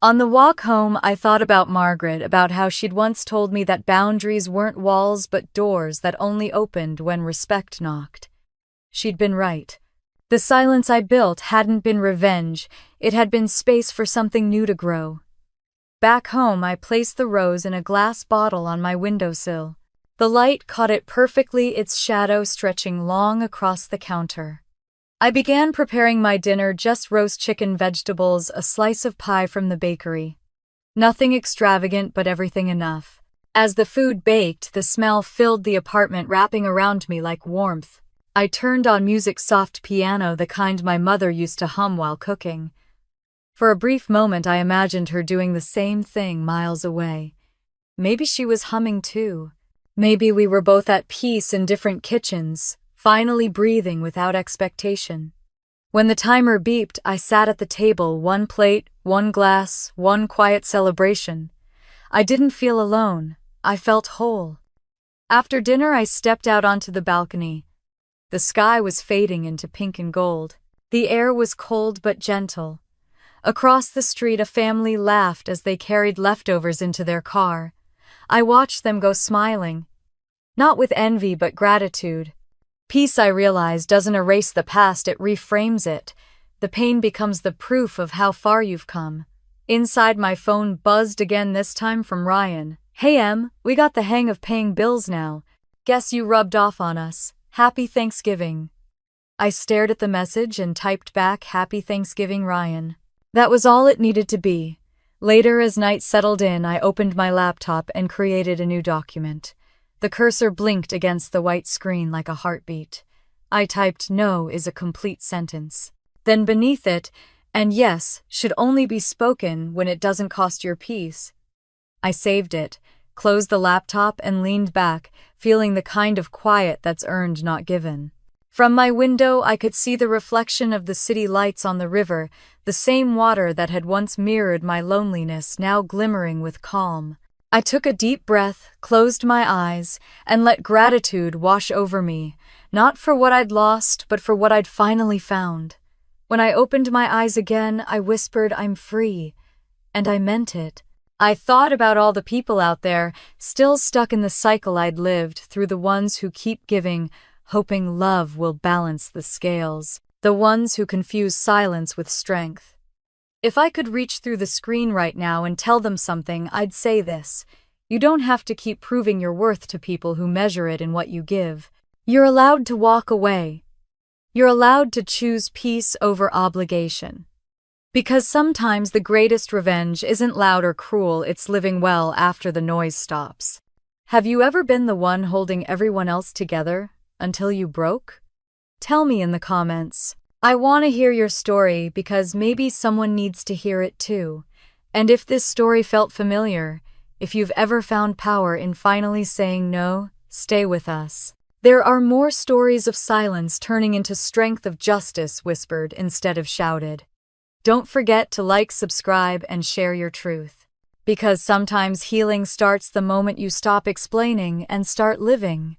On the walk home, I thought about Margaret, about how she'd once told me that boundaries weren't walls but doors that only opened when respect knocked. She'd been right. The silence I built hadn't been revenge, it had been space for something new to grow. Back home, I placed the rose in a glass bottle on my windowsill. The light caught it perfectly, its shadow stretching long across the counter. I began preparing my dinner, just roast chicken, vegetables, a slice of pie from the bakery. Nothing extravagant, but everything enough. As the food baked, the smell filled the apartment, wrapping around me like warmth. I turned on music, soft piano, the kind my mother used to hum while cooking. For a brief moment, I imagined her doing the same thing miles away. Maybe she was humming too. Maybe we were both at peace in different kitchens, finally breathing without expectation. When the timer beeped, I sat at the table, one plate, one glass, one quiet celebration. I didn't feel alone. I felt whole. After dinner, I stepped out onto the balcony. The sky was fading into pink and gold. The air was cold but gentle. Across the street, a family laughed as they carried leftovers into their car. I watched them go, smiling. Not with envy but gratitude. Peace, I realize, doesn't erase the past, it reframes it. The pain becomes the proof of how far you've come. Inside, my phone buzzed again, this time from Ryan. Hey Em, we got the hang of paying bills now. Guess you rubbed off on us. Happy Thanksgiving. I stared at the message and typed back, Happy Thanksgiving, Ryan. That was all it needed to be. Later, as night settled in, I opened my laptop and created a new document. The cursor blinked against the white screen like a heartbeat. I typed, no is a complete sentence. Then beneath it, and yes should only be spoken when it doesn't cost your peace. I saved it, closed the laptop, and leaned back, feeling the kind of quiet that's earned, not given. From my window, I could see the reflection of the city lights on the river, the same water that had once mirrored my loneliness, now glimmering with calm. I took a deep breath, closed my eyes, and let gratitude wash over me, not for what I'd lost, but for what I'd finally found. When I opened my eyes again, I whispered, "I'm free." And I meant it. I thought about all the people out there, still stuck in the cycle I'd lived through, the ones who keep giving, hoping love will balance the scales, the ones who confuse silence with strength. If I could reach through the screen right now and tell them something, I'd say this: you don't have to keep proving your worth to people who measure it in what you give. You're allowed to walk away. You're allowed to choose peace over obligation. Because sometimes the greatest revenge isn't loud or cruel, it's living well after the noise stops. Have you ever been the one holding everyone else together until you broke? Tell me in the comments. I want to hear your story because maybe someone needs to hear it too. And if this story felt familiar, if you've ever found power in finally saying no, stay with us. There are more stories of silence turning into strength, of justice whispered instead of shouted. Don't forget to like, subscribe, and share your truth. Because sometimes healing starts the moment you stop explaining and start living.